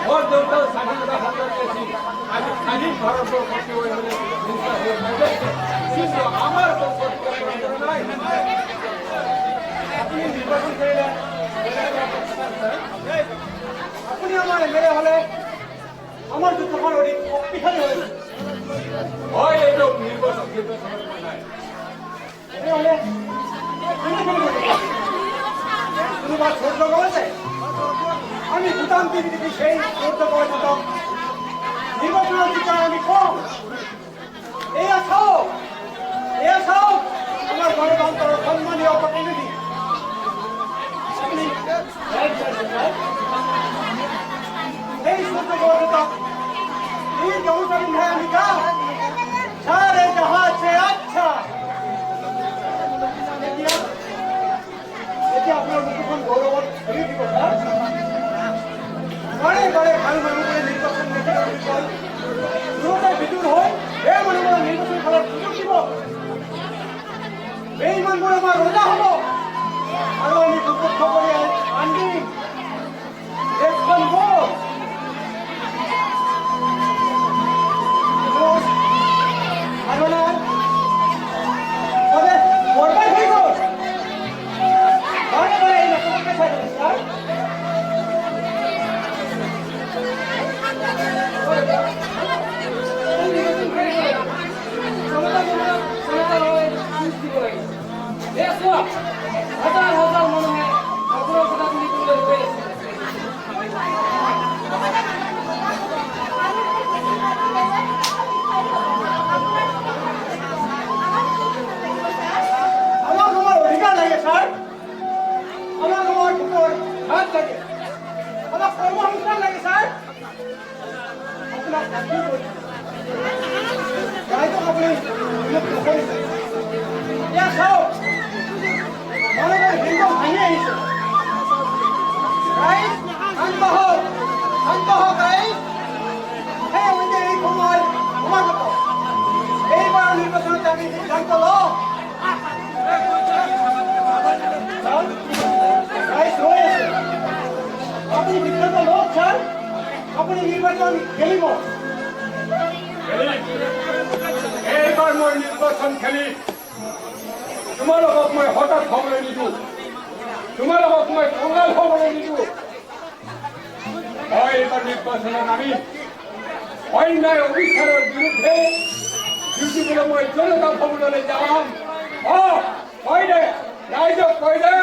ওর দেউতা স্বাধীনতা হাতে পেয়েছি আমি স্বাধীন ভারতবর্ষকে ওই কিন্তু আমার নাই আপনি নির্বাচন করলেন আপনি আমার মেয়ে হলে আমার দুঃখ আমার অধিক শক্তিশালী হয়েছে হয় এরকম নির্বাচন কিন্তু নাই কোনোবা ছোট করেছে আমি ভুটান পৃথিবী সেই ছোট করেছে তো নির্বাচনের বিচার আমি কম এয়া চাও আমার গণতন্ত্র সম্মানীয় প্রতিনিধি আপনি এই ছোট করেছে তো এই জনতাবিন হ্যাঁ আমি কা সারে জাহাজ সে আচ্ছা আপনার মুখোখন গৌরব দিব বারে বারে ভাল মানুষের নির্বাচন দুটাই বিদুর হয় এই মানুষের নির্বাচন খেলার সুযোগ দিব এই মানুষ আমার রোজা হব আৰু আমি দুপক্ষ কৰে আনবি দেশখন ভোট আৰু না বরবাদ হয়ে গেল হাজার হাজার মানুহে অপরাধ কথাগুলি তুলে ধরে আমার অধিকার লাগে স্যার আমার উপর হাত লাগে আমার কর্মসংস্থান লাগে স্যার আপনার চাকরি করি তাই তো আপনি মনে করে হিন্দু ভাঙিয়ে আহিছে শান্ত হোক সেই অনুযায়ী এই সময় সমাগত এইবাৰ নিৰ্বাচনত আমি সিদ্ধান্ত লওঁ আপনি বিখ্যাত লোক স্যাৰ আপনি নিৰ্বাচন খেলিব এইবাৰ মই নিৰ্বাচন খেলি তোমালোকক মই হঠাৎ হ'বলৈ নিদিওঁ তোমালোকক মই খঙাল হ'বলৈ নিদিওঁ মই এইবাৰ নিৰ্বাচনত আমি অন্যায় অবিচাৰৰ বিৰুদ্ধে যুঁজিবলৈ মই জনতা ভৱনলৈ যাম হয় দে ৰাইজক কৈ দে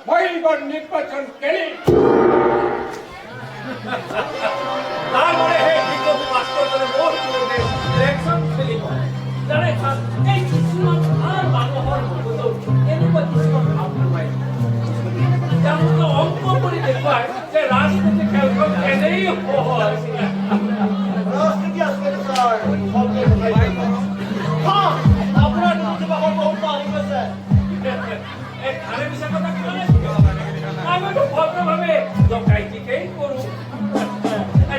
মই এইবাৰ নিৰ্বাচন খেলিম তাৰপৰে হে বিগত মাস্টাৰদেৰ ভোট কৰে ইলেকশন খেলিব জানে স্যাৰ এই কিছুমান আৰ মানুহৰ মগজত এনেকুৱা কিছুমান ভাৱ নাপায় তেওঁলোকে অংক কৰি দেখুৱায় যে ৰাজনীতি খেলখন এনেই হয় রাজনীতি আজকে স্যার আপনার বাবার বহুত আহি গৈছে এই খানে পিছা কথা কিয় আমিতো ভদ্রভাবে ডকাইতিকেই কৰো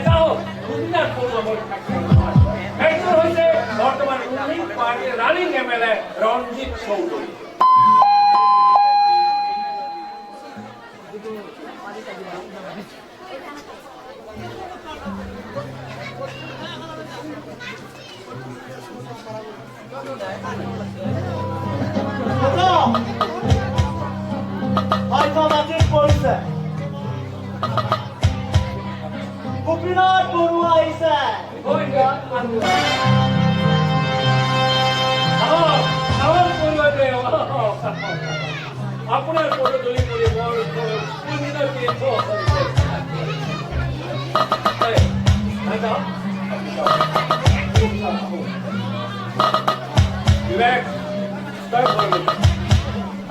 যাও দুদিনাৰ পূৰ্বৰ এইটো হৈছে বৰ্তমান ৰুলিং পাৰ্টিৰ ৰানিং এমএলএ ৰঞ্জিত চৌধুৰী হয়তো মাটিত পৰিছে গোপীনাথ বৰুৱা আহিছে আপোনাৰ ফটো তুলি কৰি বৰ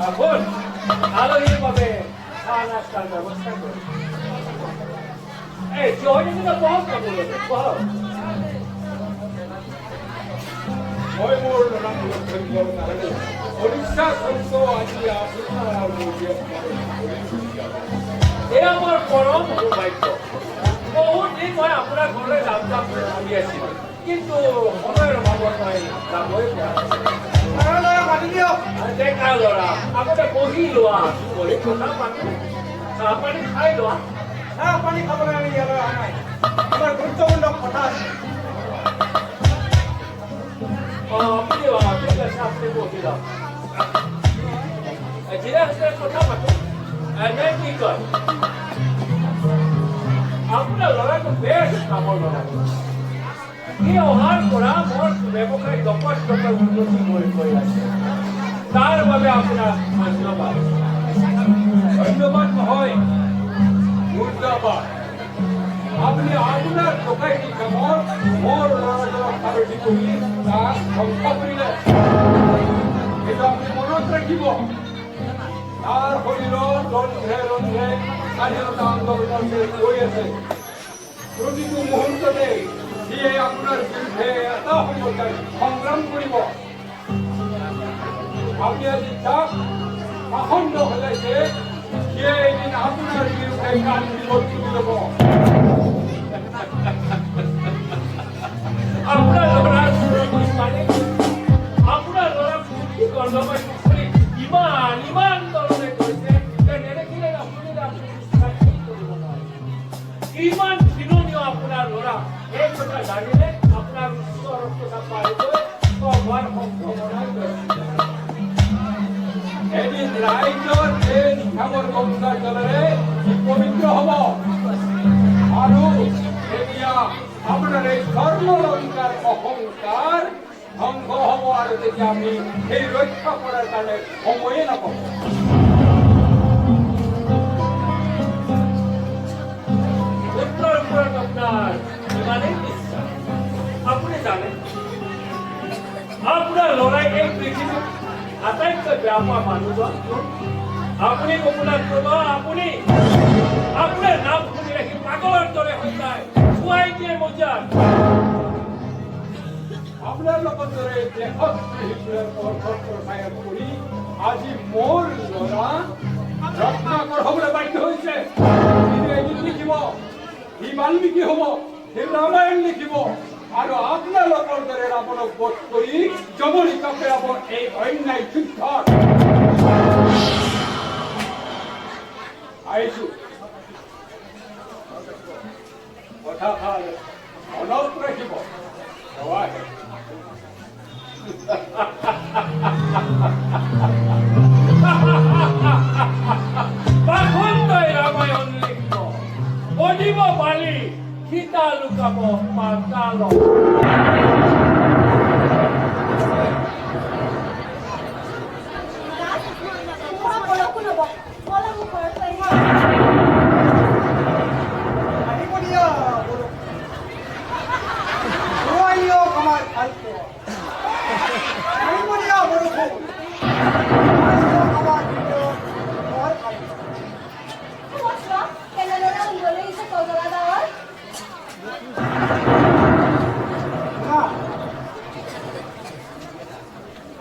এখন আলহীৰ বাবে চাহ নাস্তাৰ ব্যৱস্থা কৰিম এই চিঞৰি বহুত কাপোৰ বহক মই মোৰ ল'ৰাক লগ ধৰিবৰ কাৰণে উৰিষ্যা চন্দ্ৰ আজি আপোনাৰ আৰু এয়া আমাৰ পৰম সৌভাগ্য। বহুত দিন মই আপোনাৰ ঘৰলৈ যাম যাম বুলি ভাবি আছিলোঁ, কিন্তু সময়ৰ অভাৱত মই যাবই পৰা মাতি দিয়ক। ডেকা ল'ৰা আগতে বহি লোৱা কৰি কথা পাতি চাহ পানী খাই লোৱা। চাহ পানী খাবলৈ আমি ইয়ালৈ অহা নাই, আমাৰ গুৰুত্বপূৰ্ণ কথা আছে। আপুনি ঠিক আছে, আপুনি বহি লওক। ধীৰে ধীৰে কথা পাতো। এনে কি কয় আপোনাৰ ল'ৰাটো বেছ কামৰ ল'ৰা। সি অহাৰ পৰা মোৰ ব্যৱসায় দপাত উন্নতি হৈ গৈ আছে। তাৰ বাবে আপোনাক ধন্যবাদ। ধন্যবাদ নহয়, মুৰ্দাবাদ। আপুনি আপোনাৰ ডকাইতি কামত মোৰ ল'ৰাজনক সাৰথি কৰি তাক ধ্বংস কৰিলে। এইটো আপুনি মনত ৰাখিব। তাৰ শৰীৰত ৰন্ধে ৰন্ধে স্বাধীনতা আন্দোলনৰ হৈ আছে। প্ৰতিটো মুহূৰ্ততে সিয়ে আপোনাৰ বিৰুদ্ধে এটা সমস্যাত সংগ্ৰাম কৰিব। আপুনি আজি তাক পাখণ্ড সজাইছে, সিয়ে এদিন আপোনাৰ বিৰুদ্ধে কাণ বিপদ তুলি ল'ব। আপোনাৰ ল'ৰাৰ মানে আপোনাৰ ল'ৰা ফুটি গন্ধমাই পুখুৰী ইমান ইমান তললৈ গৈছে যে নেদেখিলে আপুনি কৰিব নোৱাৰে। ইমান ঘৃণনীয় আপোনাৰ ল'ৰা। এই কথা জানিলে আপোনাৰ উচ্চ ৰক্তচাপ বাঢ়িবলৈ হোৱাৰ সম্ভাৱনা এদিন ৰাইজৰ এই নিশাবৰ গংগাৰ জলেৰে পবিত্ৰ হ'ব আৰু এতিয়া আপোনাৰ এই স্বৰ্ণলংকাৰ অহংকাৰ ধ্বংস হ'ব আৰু তেতিয়া আমি সেই ৰক্ষা কৰাৰ কাৰণে সময়ে নাপাব। পুত্ৰৰ ওপৰত আপোনাৰ ইমানেই বিশ্বাস। আপুনি জানে আপোনাৰ ল'ৰাই এই পৃথিৱীত আটাইতকৈ বেয়া পোৱা মানুহজন আপুনি কপুলাত ক'ব। আপুনি আপোনাৰ নাম শুনি ৰাখি পাগলৰ দৰে হৈ যায়, খুৱাই দিয়ে মজাত। আপোনাৰ লগত দৰে দেশত কৰি আজি মোৰ ল'ৰা ৰত্নাকৰ হ'বলৈ বাধ্য হৈছে। এদিন লিখিব, সি বাল্মীকি হ'ব, সি ৰামায়ণ লিখিব আৰু আপোনালোকৰ দৰে ৰাৱণক বধ কৰি জমনি কাপেৰাব এই অন্যায় যুদ্ধত। আহিছো কথাষাৰ মনত ৰাখিব। পাখণ্ডই ৰামায়ণ লিখিব, বনিব বালি, সীতা লুকাব পাতালত।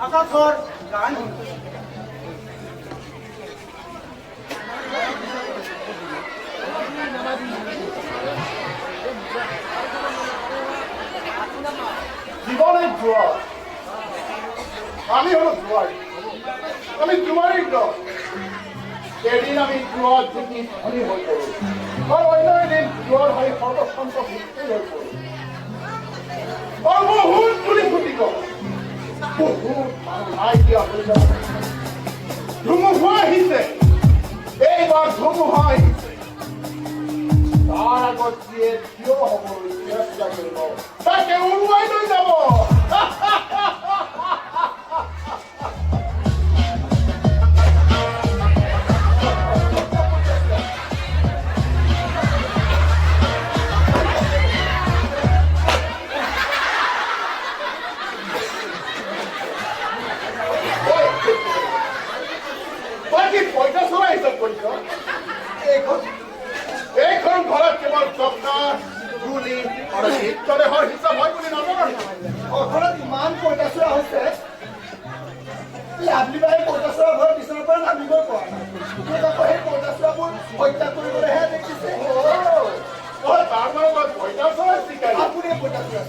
আকাশৰ গান জীবনের জোয়ার। আমি হলো জোয়ারি, আমি জোয়ারির দল। এদিন আমি জোয়ার থেকে ধনী হয়ে পড়ব, আর অন্য এদিন জোয়ার হয়ে সর্বসন্ত ভিত্তি হয়ে পড়ব। আর বহুত চুরি ফুটি কর, বহুত নাই দিয়া হয়ে যাব। ধুমুহা আহিছে, এইবার ধুমুহা আহিছে। তাৰ আগত যিয়ে থিয় হ'বলৈ চেষ্টা কৰিব তাকে উৰুৱাই লৈ যাব। পইচা চলাই হিচাপ কৰিছ? এইখন ঘৰত কেৱল টকা, গুলি আৰু হিতদেহৰ হিচাপ হয় বুলি নাজানো। ঘৰখনত ইমান পইতাচোৰা হৈছে লাভলি বাই পইতাচোৰা ঘৰ বিচনাৰ পৰা নামিবই পৰা নাই আকৌ সেই পইতাচোৰাবোৰ হত্যা কৰিবলৈহে দেখিছে তাৰ মানে মই পইতাচোৰা চিকাৰী আপুনি পইতাচোৰা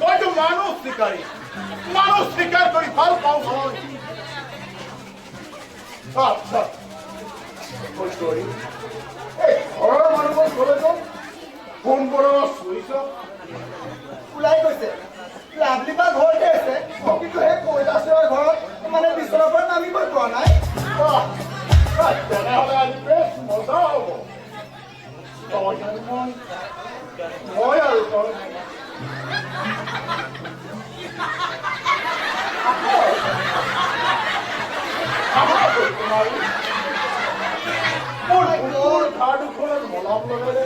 মইতো মানুহ চিকাৰী মানুহ চিকাৰ কৰি ভাল পাওঁ মই আচ্ছা এই ঘৰৰ মানুহবোৰ ঘৰলৈ যাওঁ ফোন কৰোঁ চুইছ ওলাই গৈছে লাভলি বা ঘৰতে আছে কিন্তু সেই পইতাচোৰা ঘৰত মানে বিচনাৰ পৰা নামিবই পৰা নাই তেনেহ'লে আজি বেছ মজা হ'ব মই আৰু তই মোৰ ঘাঁ দুখনত মলম লগালে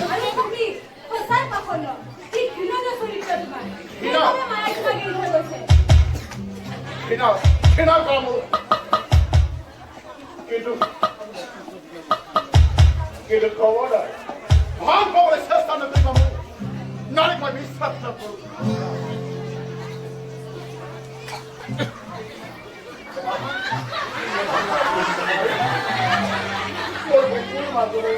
আরে তুমি কোথায় পাখন্দ কি ঘৃণা চরিত্র তোমার কিভাবে মায়া তোমাকে ধরে বসে ঘৃণা কাম কিন্তু খবর নাই ভাল খবরের চেষ্টা নকরি পাবো নারী মই বিশ্বাস নকৰো মোৰ বুকুৰ মাজৰে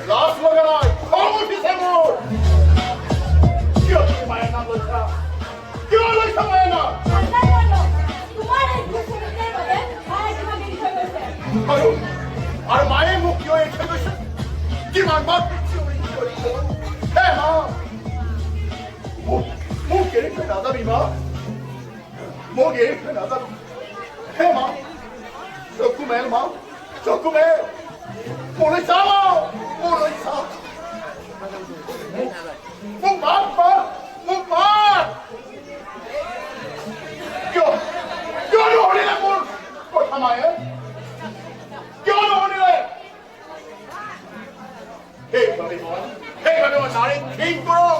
লাজ লগা নাই খং উঠিছে মোৰ কিয় তুমি মায়ে নাম লৈছা কিয় লৈছা মায়ে নাম আৰু মায়ে মোক কিয় এৰি গৈছে কিমান বাৰ হে মা মোক এৰি থৈ নাযাবি মা মোক এৰি থৈ নাযাবি হে মা চকু মেল মা চকু মেল মোলৈ চাওঁ মোলৈ চাওঁ মোক মাত মা মোক মাত কিয় নুশুনিলে মোৰ কথা মায়ে কিয় নুশুনিলে সেইবাবে মই নাৰীক ঠিক কৰোঁ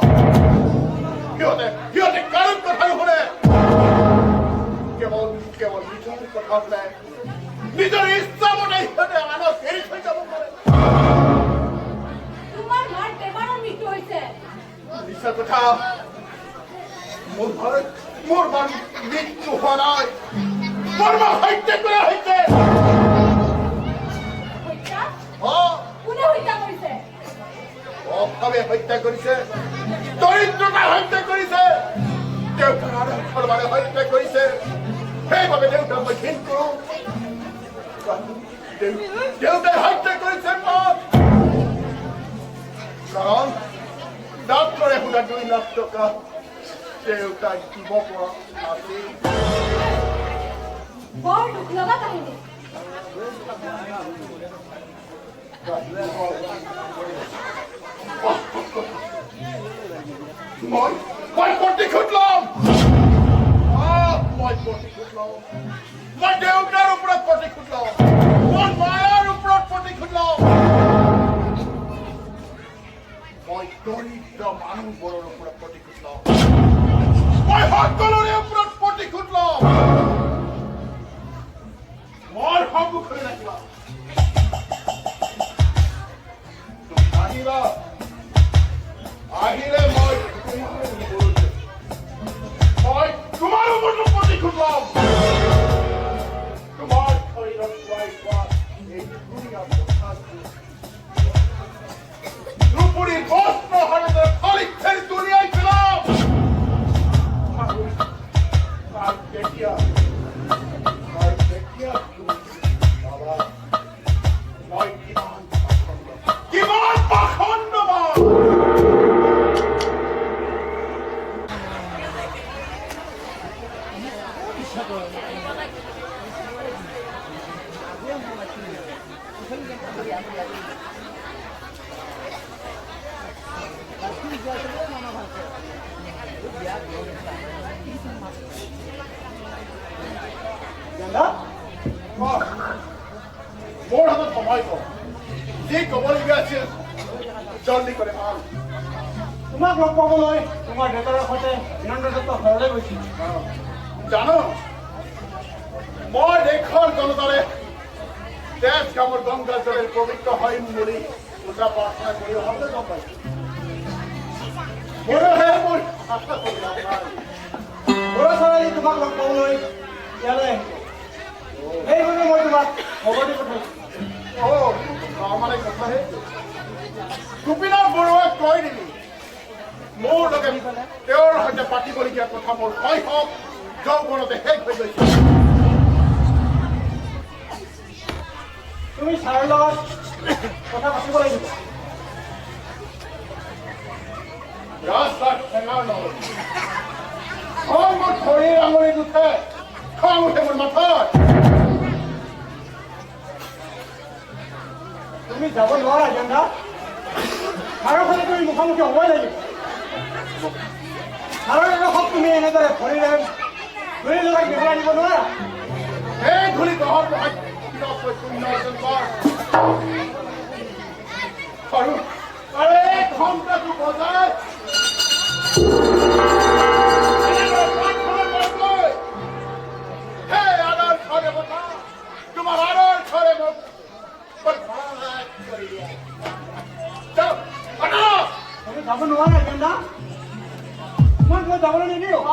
সিহঁতে কাৰো কথা নুশুনে কেৱল নিজৰ কথা শুনে নিজৰ ইচ্ছা মতে সিহঁতে আনক এৰি থৈ যাব পাৰে তোমাৰ মাৰ বেমাৰৰ মৃত্যু হৈছে মিছা কথা মোৰ মাৰ মৃত্যু হোৱা নাই মোৰ মা হত্যা কৰা হৈছে হত্যা অ' কোনে হত্যা কৰিছে অভাৱে হত্যা কৰিছে দৰিদ্ৰতাই হত্যা কৰিছে দেউতাৰ আদৰ্শৰ বাবে হত্যা কৰিছে সেইবাবে দেউতাক মই ঘৃণ কৰোঁ দেউতাই হত্যা কৰিছে মাক কাৰণ ডাক্তৰে সোধা 2 লাখ টকা দেউতাই দিব পৰা নাছিল বৰ দুখ লগা কাহিনী মই প্ৰতিশোধ ল'ম মই প্ৰতিশোধ ল'ম মই দেউতাৰ ওপৰত প্ৰতিশোধ ল'ম মোৰ মায়াৰ ওপৰত প্ৰতিশোধ ল'ম মই দৰিদ্ৰ মানুহবোৰৰ ওপৰত প্ৰতিশোধ ল'ম মই সকলোৰে ওপৰত প্ৰতিশোধ ল'ম মোৰ সন্মুখলৈ ৰাখিবা আহিবা আহিলে মই তোমাৰ ওপৰতো প্ৰতিশোধ ল'ম তোমাৰ শৰীৰত এই ধুনীয়া দুপুৰীৰ বস্ত্ৰ হাতে খালি খেলি দুনিয়াই পেলাম তেতিয়া বাবা মই কিমান পাখণ্ড গেন্দা মোৰ হাতত সময় কম যি ক'বলগীয়া আছিল জলদি কৰে ভাল তোমাক লগ পাবলৈ তোমাৰ দেউতাৰ সৈতে বিনন্দ দত্ত ঘৰলৈ গৈছিল জানো মই দেশৰ জনতাৰে তেজ কামৰ গংগা জলেৰ পবিত্ৰ হৈম বুলি পূজা প্ৰাৰ্থনা কৰি অহালৈ গম পাইছো ল'ৰা ছোৱালী তোমাক লগ পাবলৈ ইয়ালৈ আহিব সেইবাবে মই তোমাক খবৰ দি পঠাইছো মানে কথা গোপীনাথ বৰুৱাক কৈ দিবি মোৰ লগে তেওঁৰ সৈতে পাতিবলগীয়া কথা মোৰ শৈশৱ যৌৱনতে শেষ হৈ গৈছে তুমি ছাৰৰ লগত কথা পাতিব লাগিব ৰাস্তাত ঠেঙাৰ নহয় খং মোৰ ভৰিৰ আঙুলিত উঠে খং উঠে মোৰ মাথাত তুমি যাব নোৱাৰা গেন্দা ছাৰৰ সৈতে তুমি মুখামুখি হ'বই লাগিব ছাৰৰ এডোখৰত তুমি এনেদৰে ভৰিৰে ধৰি লগাই বেহলাই দিব নোৱাৰা এই ধূলি তহঁত আৰু খংটাটো বজাই তোমাৰ আদৰ ঘৰে মোক তুমি যাব নোৱাৰা গেন্দা তোমাক মই যাবলৈ নিদিওঁ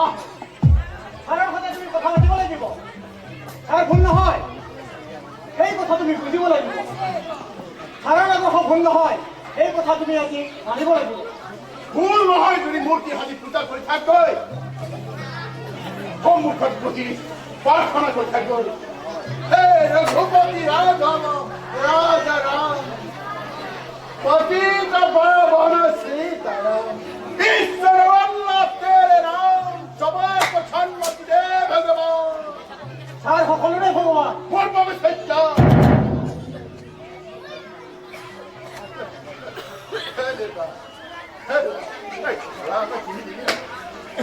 ছাৰৰ সৈতে তুমি কথা পাতিব লাগিব ছাৰ ভুল নহয় সেই কথা তুমি বুজিব লাগিব ছাৰৰ এডোখৰ ভুল নহয় সেই কথা তুমি আজি মানিব লাগিব ভুল নহয় যদি মূৰ্তি সাজি পূজা কৰি থাকগৈ সন্মুখত বহি প্ৰাৰ্থনা কৰি থাকগৈ হে ৰঘুপতি ৰাঘৱ ৰাজা ৰাম पतित पावन सीताराम ईश्वर वल्लभ तेरे नाम सबाय को सन्मति दे भगवान ছাৰ সকলোৰে ভগৱান पूर्व में सच्चा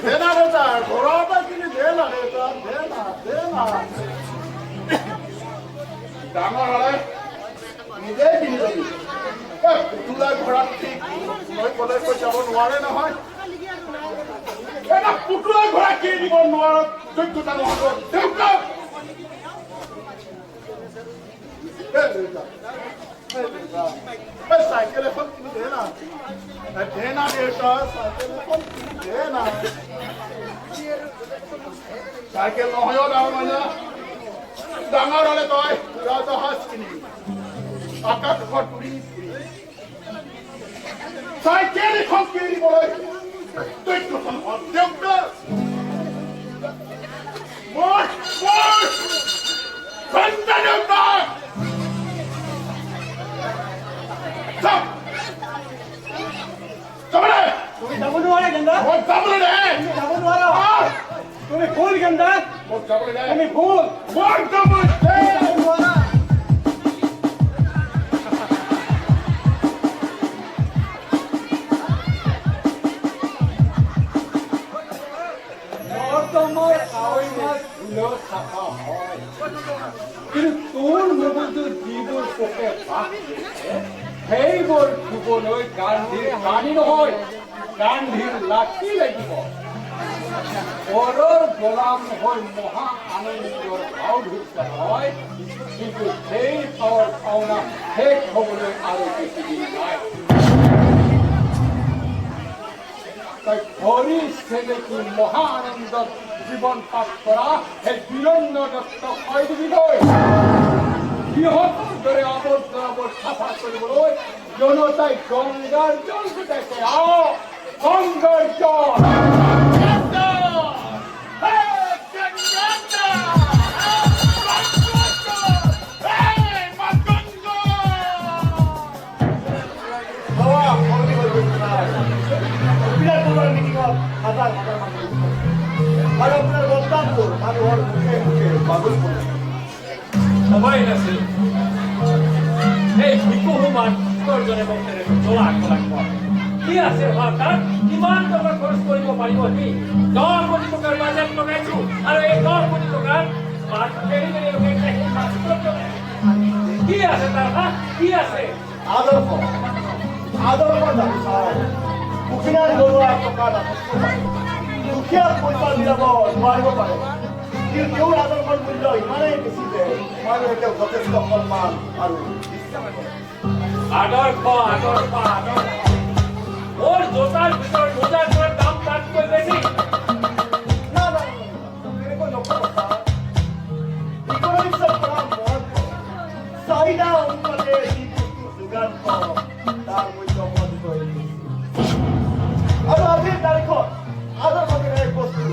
देना रहता है घोड़ा का किन्हीं देना रहता देना देना डांगर वाले নিজে কিনি লবি পুতুলা ঘোড়া ঠিক মই কলে কৈ যাব নোৱাৰে নহয় এটা পুতুলা ঘোড়া কিনি দিব নোৱাৰ যোগ্যতা নহব দেউতা সাইকেল এখন কিনি দে না দেনা দেউতা সাইকেল এখন কিনি দে না সাইকেল নহয়ও ডাঙৰ মানুহ ডাঙৰ হলে তই জাহাজ কিনিবি আকাশ ঘটুৰি সাইকেল এখন কিনিবলৈ যোগ্যতা নহব দেউতা মোৰ সন্তান দেউতা তুমি যাব নোৱাৰা গেন্দা মই যাবলৈ দে তুমি যাব নোৱাৰা তুমি ভুল গেন্দা মই যাবলৈ দে তুমি ভুল মই যাবলৈ দে যাব নোৱাৰা নৰ্দমাৰ কাৱৈ মাছ ধুলেও চাফা হয় কিন্তু তোৰ মগজুত যিবোৰ পোকে বাস লৈছে সেইবোৰ ধুবলৈ গান্ধীৰ পানী নহয় গান্ধীৰ লাঠি লাগিব পৰৰ গোলাম হৈ মহা আনন্দৰ ভাও ধৰিছে হয় কিন্তু সেই ভাৱৰ ভাওনা শেষ হ'বলৈ আৰু বেছিদিন নাই তাই ভৰি ছেলেকি মহা আনন্দত জীৱন পাঠ কৰা সেই বীৰেন্দ্ৰ দত্তক কৈ দিবিগৈ সিহঁতৰ দৰে আৱৰ্জনাবোৰ চাফা কৰিবলৈ জনতাই গংগাৰ জল গোটাইছে আহ গংগাৰ জল হাজাৰ হাজাৰ মানুহ আৰু আপোনাৰ বস্তাবোৰ মানুহৰ মুখে মুখে বাগৰি পৰিছে সবাই নাছিল এই ভিকুহু মাষ্টৰজনে মোক তেনেকৈ জ্বলা লাগিব কি আছে তাত কিমান টকা খৰচ কৰিব পাৰিব সি 10 কোটি টকাৰ বাজেট লগাইছো আৰু এই 10 কোটি টকাৰ আছে তাৰ হা কি আছে আদৰ্শ জানি ছাৰ দুখীয়া ঘৰুৱা টকা দুখীয়া পইচা মিলাব নোৱাৰিব পাৰে কিন্তু তেওঁৰ আদৰ্শৰ মূল্য ইমানেই বেছি যে মানুহে তেওঁক যথেষ্ট সন্মান আৰু আদৰ্শ মোৰ জোতাৰ ভিতৰত মোজাযোৰৰ দাম তাতকৈ বেছি না তেনেকৈ নক'ব ছাৰ ইকনমিক্সৰ পৰা মন চাহিদা অনুপাতে যি বস্তু যোগান পাওঁ তাৰ মূল্য মতকৈ আৰু আজিৰ তাৰিখত আদৰ্শৰ এক বস্তু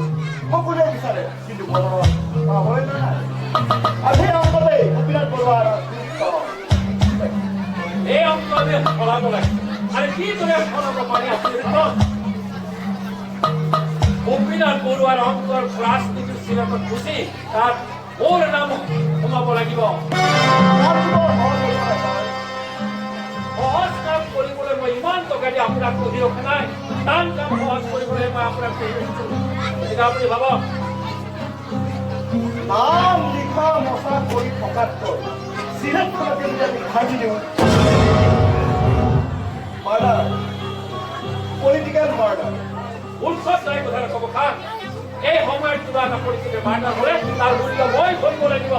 সকলোৱে বিচাৰে কিন্তু বজাৰত পাবলৈ নাই আজি অংকতে গোপীনাথ বৰুৱাৰ এই অংকতে সলাব লাগে আৰু কিদৰে সলাব পাৰি আপুনি গোপীনাথ বৰুৱাৰ অংকৰ ৰাজনীতিৰ চিলেকত গুচি তাত মোৰ নাম সোমাব লাগিব সহজ কাম কৰিবলৈ মই ইমান টকা দি আপোনাক সুধি ৰখা নাই টান কাম সহজ কৰিবলৈ মই আপোনাক সুধি ৰাখিছোঁ এতিয়া আপুনি ভাবক নাম লিখা মচা কৰি থকাতকৈ চিলেক্টখনকে যদি আমি ভাজি দিওঁ মাৰ্ডাৰ পলিটিকেল মাৰ্ডাৰ উৎসৱ নাই কথা ক'ব খান এই সময়ত কিবা এটা পৰিস্থিতিৰ মাৰ্ডাৰ হ'লে তাৰ মূল্য মই ধৰিব লাগিব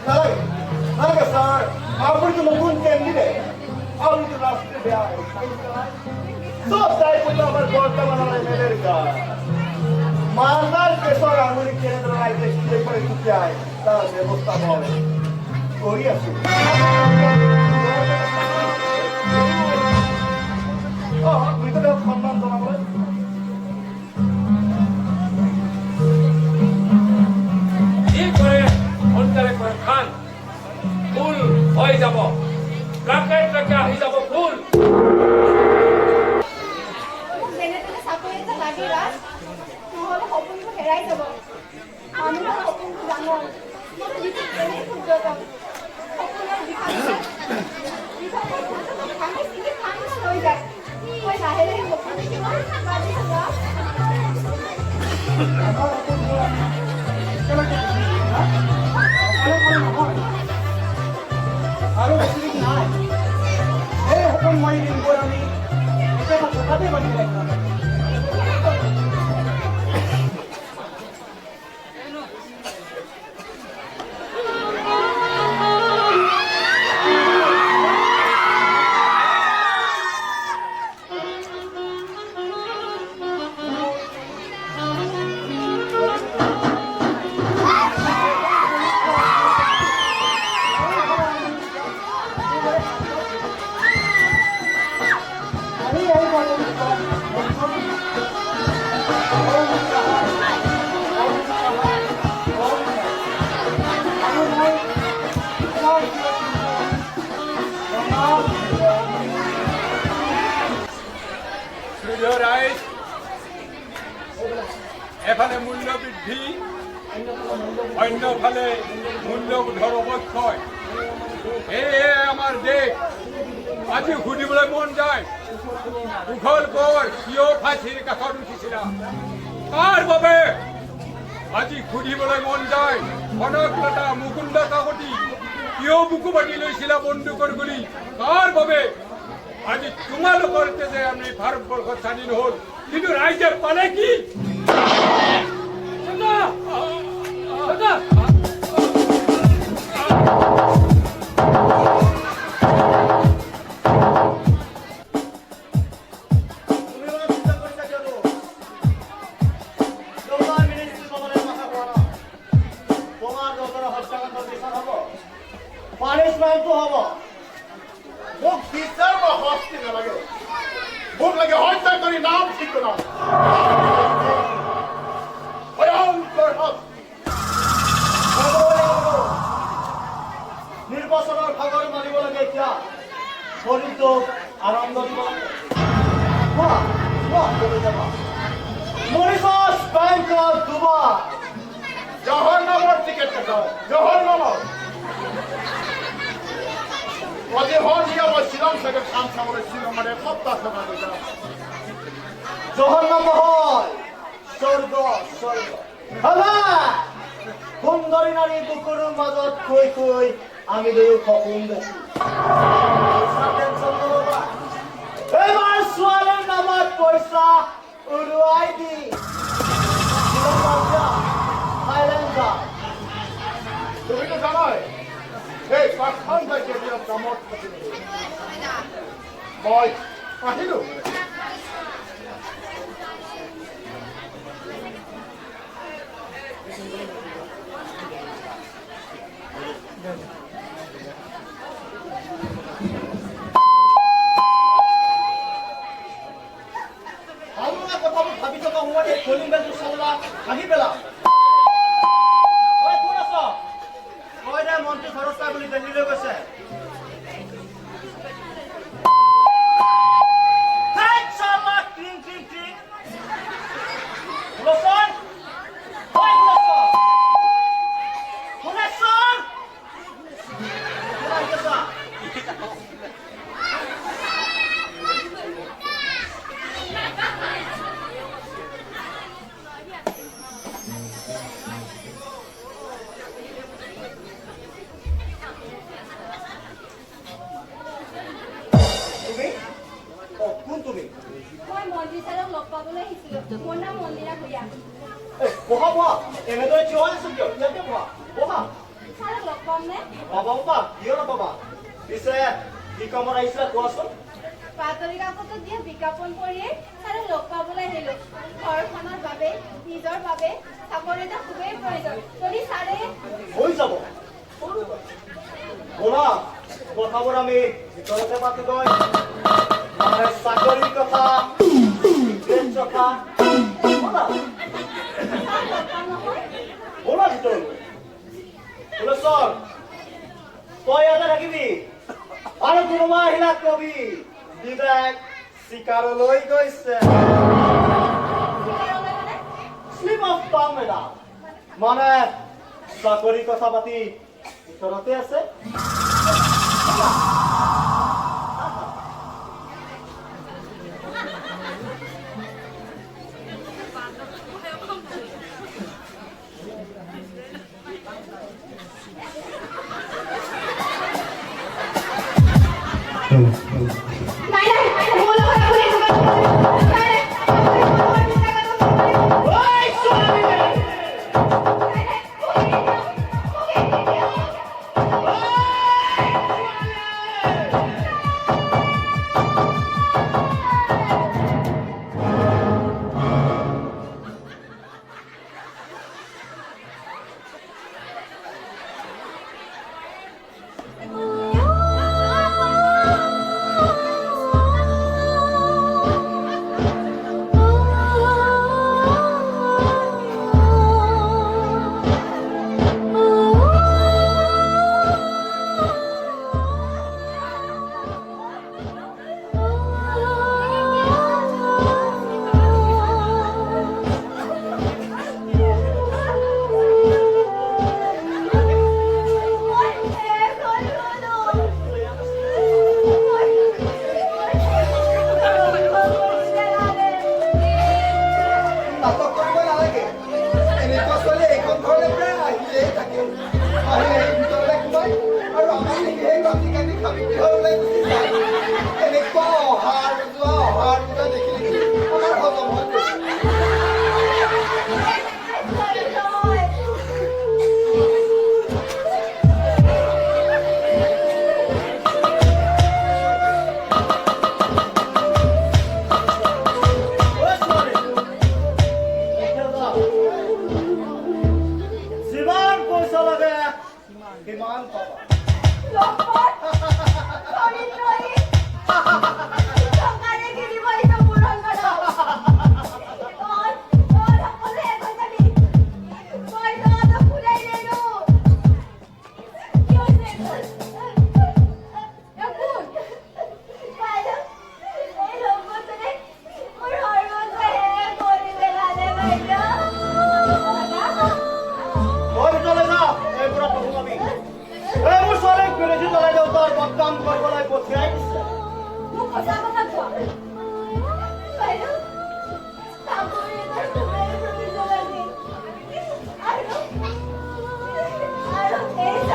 নালাগে ছাৰ আপুনিতো নতুন কেণ্ডিডেট আপুনিতো ৰাষ্ট্ৰীয় বেয়া চব চাই পড়লো আমার বর্তমান আমেরিকা মালদার পেশর আঙুলি কেন্দ্র রাইতে কিনে করে চুকিয়ায় তার ব্যবস্থা হবে করি আছি ভিতরে সম্মান জনাবলে কি করে অন্তরে করে খান ফুল হয়ে যাব ট্রাকে ট্রাকে হয়ে যাব ফুল যেনে তেনে চাকৰি এটা লাগি ৰাজ নহ'লে সপোনটো হেৰাই যাব মানুহৰ সপোনটো ডাঙৰ মই নিজে এনেই সূৰ্য যাম সপোনৰ ভাঙি চিঙি ভাঙি লৈ যায় মই লাহে লাহে সপোন কিমান বাজি যাম আৰু বেছি নাই এই সপোন মই দিনবোৰ আমি এটা কথাতে বান্ধি ৰাখিম এফালে মূল্য বৃদ্ধি অন্যফালে মূল্যবোধৰ অৱক্ষয় এয়ে আমাৰ দেশ আজি সুধিবলৈ মন যায় কুশল কোঁৱৰ কিয় ফাঁচীৰ কাষত উঠিছিলা তাৰ বাবে আজি সুধিবলৈ মন যায় কনকলতা মুকুন্দ কাকতি কিয় বুকু বান্ধি লৈছিলা বন্দুকৰ গুলী তাৰ বাবে আজি তোমালোকৰ তেজে আমি ভাৰতবৰ্ষত স্বাধীন হ'ল কিন্তু ৰাইজে পালে কি পানিশমেন্টটো হ'ব মোক বিচাৰ বা শাস্তি নালাগে মোক লাগে হত্যা কৰি নাম ঠিক কৰাম ভয়ংকৰ নিৰ্বাচনৰ ভাগৰ মাৰিব লাগে এতিয়া শৰীৰটো আনন্দ দিব লাগে মৰিছাছ বেংকত দুবাৰ জহৰ নামৰ টিকেট কাটা জহৰ নামৰ আজি হৰিয়া মই শ্বিলং চাগে কাম চাবলৈ শ্বিলং মানে সপ্তাহ সময় লৈ যাম জহৰ নাম হয় স্বৰ্গ স্বৰ্গ সুন্দৰী নাৰী বুকুৰ মাজত কৈ কৈ আমি দুয়ো সপোন দেখি এবাৰ ছোৱালীৰ নামত পইচা উৰুৱাই দি তুমিতো জানাই এই পাখন্দা কেতিয়া কামত থাকিব মই আহিলো কথাবোৰ ভাবি থকা সময়ত এই কলিং বেলটো চালা আহি পেলা কোন আছ মই দে মন্ত্ৰী ঘৰত পাই বুলি দিল্লীলৈ গৈছে বহা বহা এনেদৰে চিঞৰ আছো কিয় ইয়াতে বহা বহা বাবা কিয় নাপাবা পিছে কি কামত আহিছিলা কোৱাচোন বাতৰি কাকতত দিয়া বিজ্ঞাপন কৰিয়ে ছাৰে লগ পাবলৈ আহিলো ঘৰখনৰ বাবে নিজৰ বাবে চাকৰি এটা খুবেই প্ৰয়োজন যদি ছাৰে হৈ যাব বলা কথাবোৰ আমি ভিতৰতে পাতিগৈ মানে চাকৰিৰ কথা কথা বলা বলা ভিতৰলৈ ফুলেশ্বৰ তই ইয়াতে থাকিবি আৰু কোনোবা আহিলা কবি বিবেক চিকাৰলৈ গৈছে শ্লিপ অফ টাং মেডাম মানে চাকৰি কথা পাতি ভিতৰতে আছে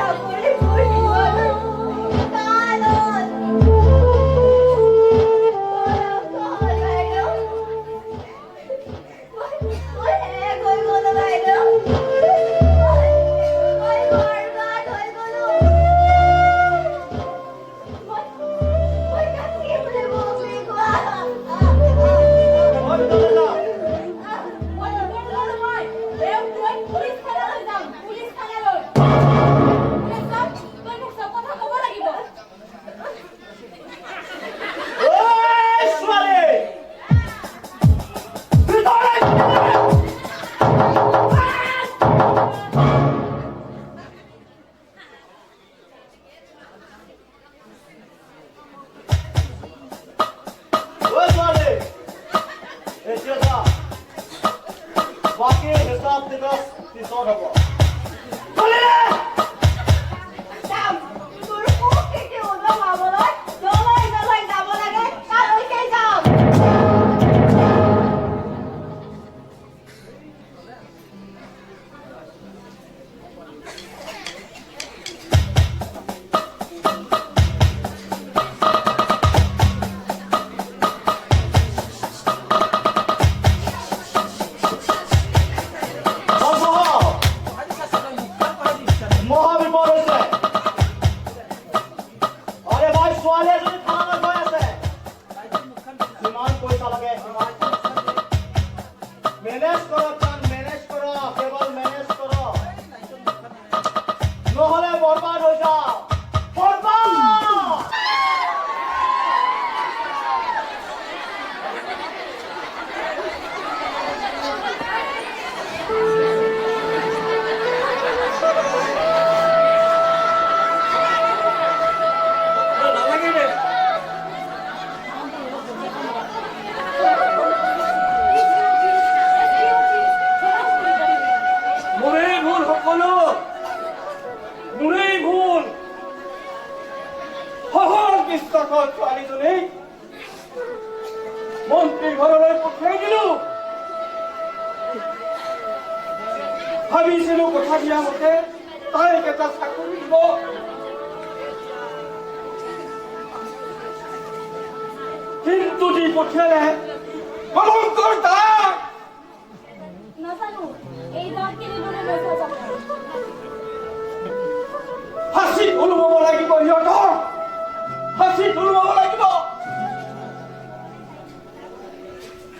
Aku ini ক্লাব দিৱস পিছত হ'ব যাম তোৰ খুব কেতিয়া ওলাম আবলৈ জলাই জলাই যাব লাগে তালৈকে যাম মহাবিপদ হৈছে আৰে ভাই ছোৱালী এজনী থানালৈ গৈ আছে যিমান পইচা লাগে সিমান মেনেজ কৰক মেনেজ কৰক কেৱল মেনেজ কৰক নহ'লে বৰবাদ হৈ যাওঁ বৰবাদ নালাগে দে মোৰেই ভুল সকলো মোৰেই ভুল সহজ বিশ্বাসত ছোৱালীজনী মন্ত্ৰী ঘৰলৈ পঠিয়াই দিলো ভাবিছিলো কথা দিয়া মতে তাইক এটা চাকৰি দিব কিন্তু দি পঠিয়ালে কলংকৰ দাগ নাজানো এই দাগ কিনিবলৈ পইচা যাব ফাঁচি ওলমাব লাগিব সিহঁতৰ ফাঁচি ওলমাব লাগিব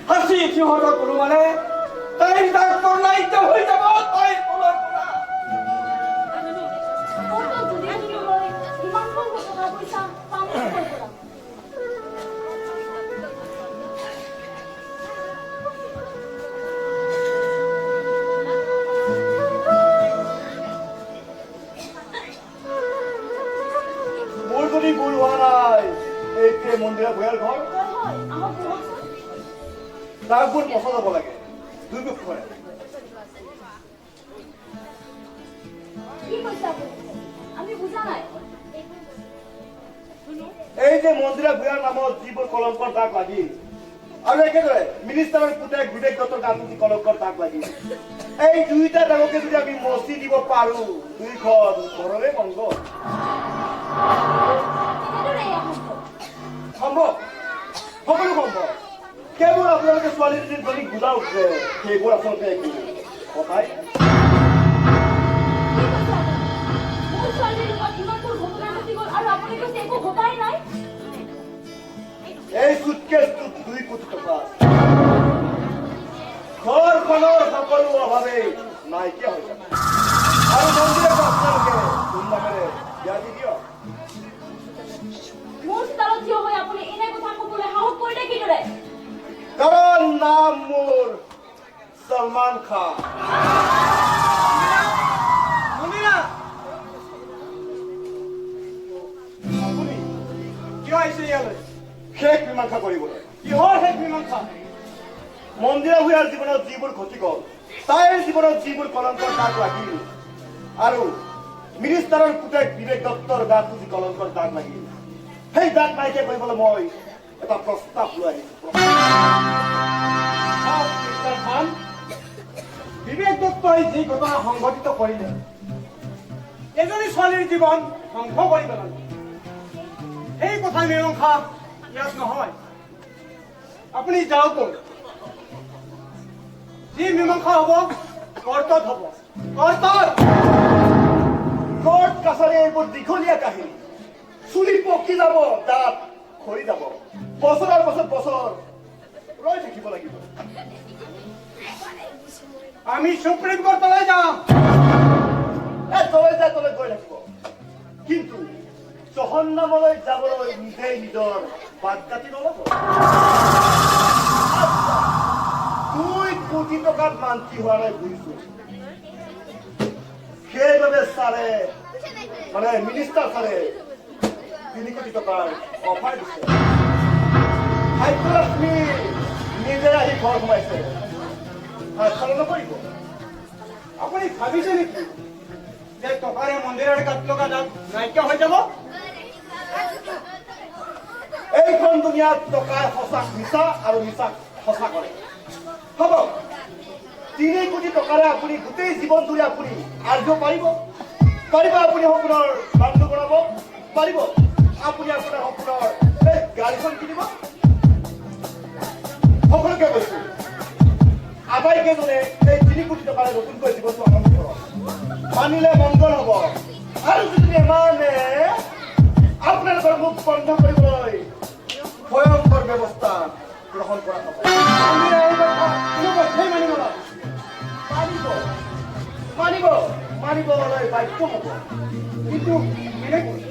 ফাঁচি সিহঁতক ওলোমালে তাইৰ ডাক্তৰ নাইকিয়া হৈ যাব তাইৰ কলৰ পৰা ক'ত দুদিন দিবলৈ ইমানবোৰ টকা পইচা পাম ক'ৰ পৰা মোৰ যদি ভুল হোৱা নাই এইটোৱে মন্দিৰা ভূঞাৰ ঘৰ হয় আমাক বহকচোন তাৰ গুণ পচন্দ হ'ব লাগে দুই পক্ষৰে কি কৈছে আপুনি আমি বুজা নাই এই যে মন্দিৰা ভূঞাৰ নামত যিবোৰ কলংকৰ দাগ লাগিল আৰু একেদৰে মিনিষ্টাৰৰ পুতেক বিবেক দত্তৰ নামত যি কলংকৰ দাগ লাগিল এই দুইটা দাগকে যদি আমি মচি দিব পাৰো দুইখন ঘৰৰে মংগল কেনেদৰে এয়া সম্ভৱ সম্ভৱ সকলো সম্ভৱ কেৱল আপোনালোকে ছোৱালীজনীৰ যদি বুজা উঠে সেইবোৰ আচলতে একো কথাই কি কৈছে আপুনি মোৰ ছোৱালীৰ লগত ইমানবোৰ ঘটনা ঘটি গ'ল আৰু আপুনি কৈছে একো ঘটাই নাই এই সুটকেছটোত 2 কোটি টকা ঘৰখনৰ সকলো অভাৱে নাইকিয়া হৈ যাব আৰু মন্দিৰক আপোনালোকে ধুমধামেৰে বিয়া দি দিয়ক মোৰ চোতালত থিয় হৈ আপুনি এনে কথা ক'বলৈ সাহস কৰিলে কিদৰে কাৰণ নাম মোৰ সলমান খান মন্দিৰা আপুনি কিয় আহিছে ইয়ালৈ শেষ মীমাংসা কৰিবলৈ কিহৰ শেষ মীমাংসা মন্দিৰা ভূঞাৰ জীৱনত যিবোৰ ঘটি গ'ল তাইৰ জীৱনত যিবোৰ কলংকৰ দাগ লাগিল আৰু মিনিষ্টাৰৰ পুতেক বিবেক দত্তৰ গাত যি কলংকৰ দাগ লাগিল সেই দাগ নাইকিয়া কৰিবলৈ মই এটা প্ৰস্তাৱ লৈ আহিছো মিষ্টাৰ খান বিবেক দত্তই যি ঘটনা সংঘটিত কৰিলে এজনী ছোৱালীৰ জীৱন ধ্বংস কৰি পেলালে সেই কথা মীমাংসা ইয়াত নহয় আপুনি যাওক যি মীমাংসা হ'ব কৰ্তত হ'ব কৰ্তত কোৰ্ট কাছাৰী এইবোৰ দীঘলীয়া কাহিনী চুলি পকি যাব দাঁত খৰি যাব বছৰৰ পাছত বছৰ ৰৈ থাকিব লাগিব আমি সুপ্ৰিম কোৰ্টলৈ যাম তলৈ যায় তলৈ গৈ থাকিব কিন্তু জহন্নামলৈ যাবলৈ নিজেই নিজৰ বাট কাটি নল'ব 2 কোটি টকাত মান্তি হোৱা নাই বুজিছো সেইবাবে ছাৰে মানে মিনিষ্টাৰ ছাৰে 3 কোটি টকাৰ অফাৰ দিছে ভাগ্যলক্ষ্মী নিজে আহি ঘৰ সোমাইছে সাতশাল নকৰিব আপুনি ভাবিছে নেকি যে টকাৰে মন্দিৰৰ গাত লগা দাগ নাইকিয়া হৈ যাব? এইখন দুনিয়াত টকাৰ সঁচাক মিছা আৰু মিছাক সঁচা কৰে। হ'ব 3 কোটি টকাৰে আপুনি গোটেই জীৱন জুৰি আপুনি আৰ্য পাৰিব আপুনি সপোনৰ বান্ধু বনাব পাৰিব, আপুনি আপোনাৰ সপোনৰ এই গাড়ীখন কিনিব। সকলোকে কৈছো আটাইকেইজনে এই 3 কোটি টকাৰে নতুনকৈ জীৱনটো আৰম্ভ কৰক। মানিলে মংগল হ'ব। আৰু যদি নেমানে আপোনালোকৰ মুখ বন্ধ কৰিবলৈ ভয়ংকৰ ব্যৱস্থা গ্ৰহণ কৰা হ'ব। মানিবলৈ বাধ্য হ'ব, কিন্তু কেনেকৈ?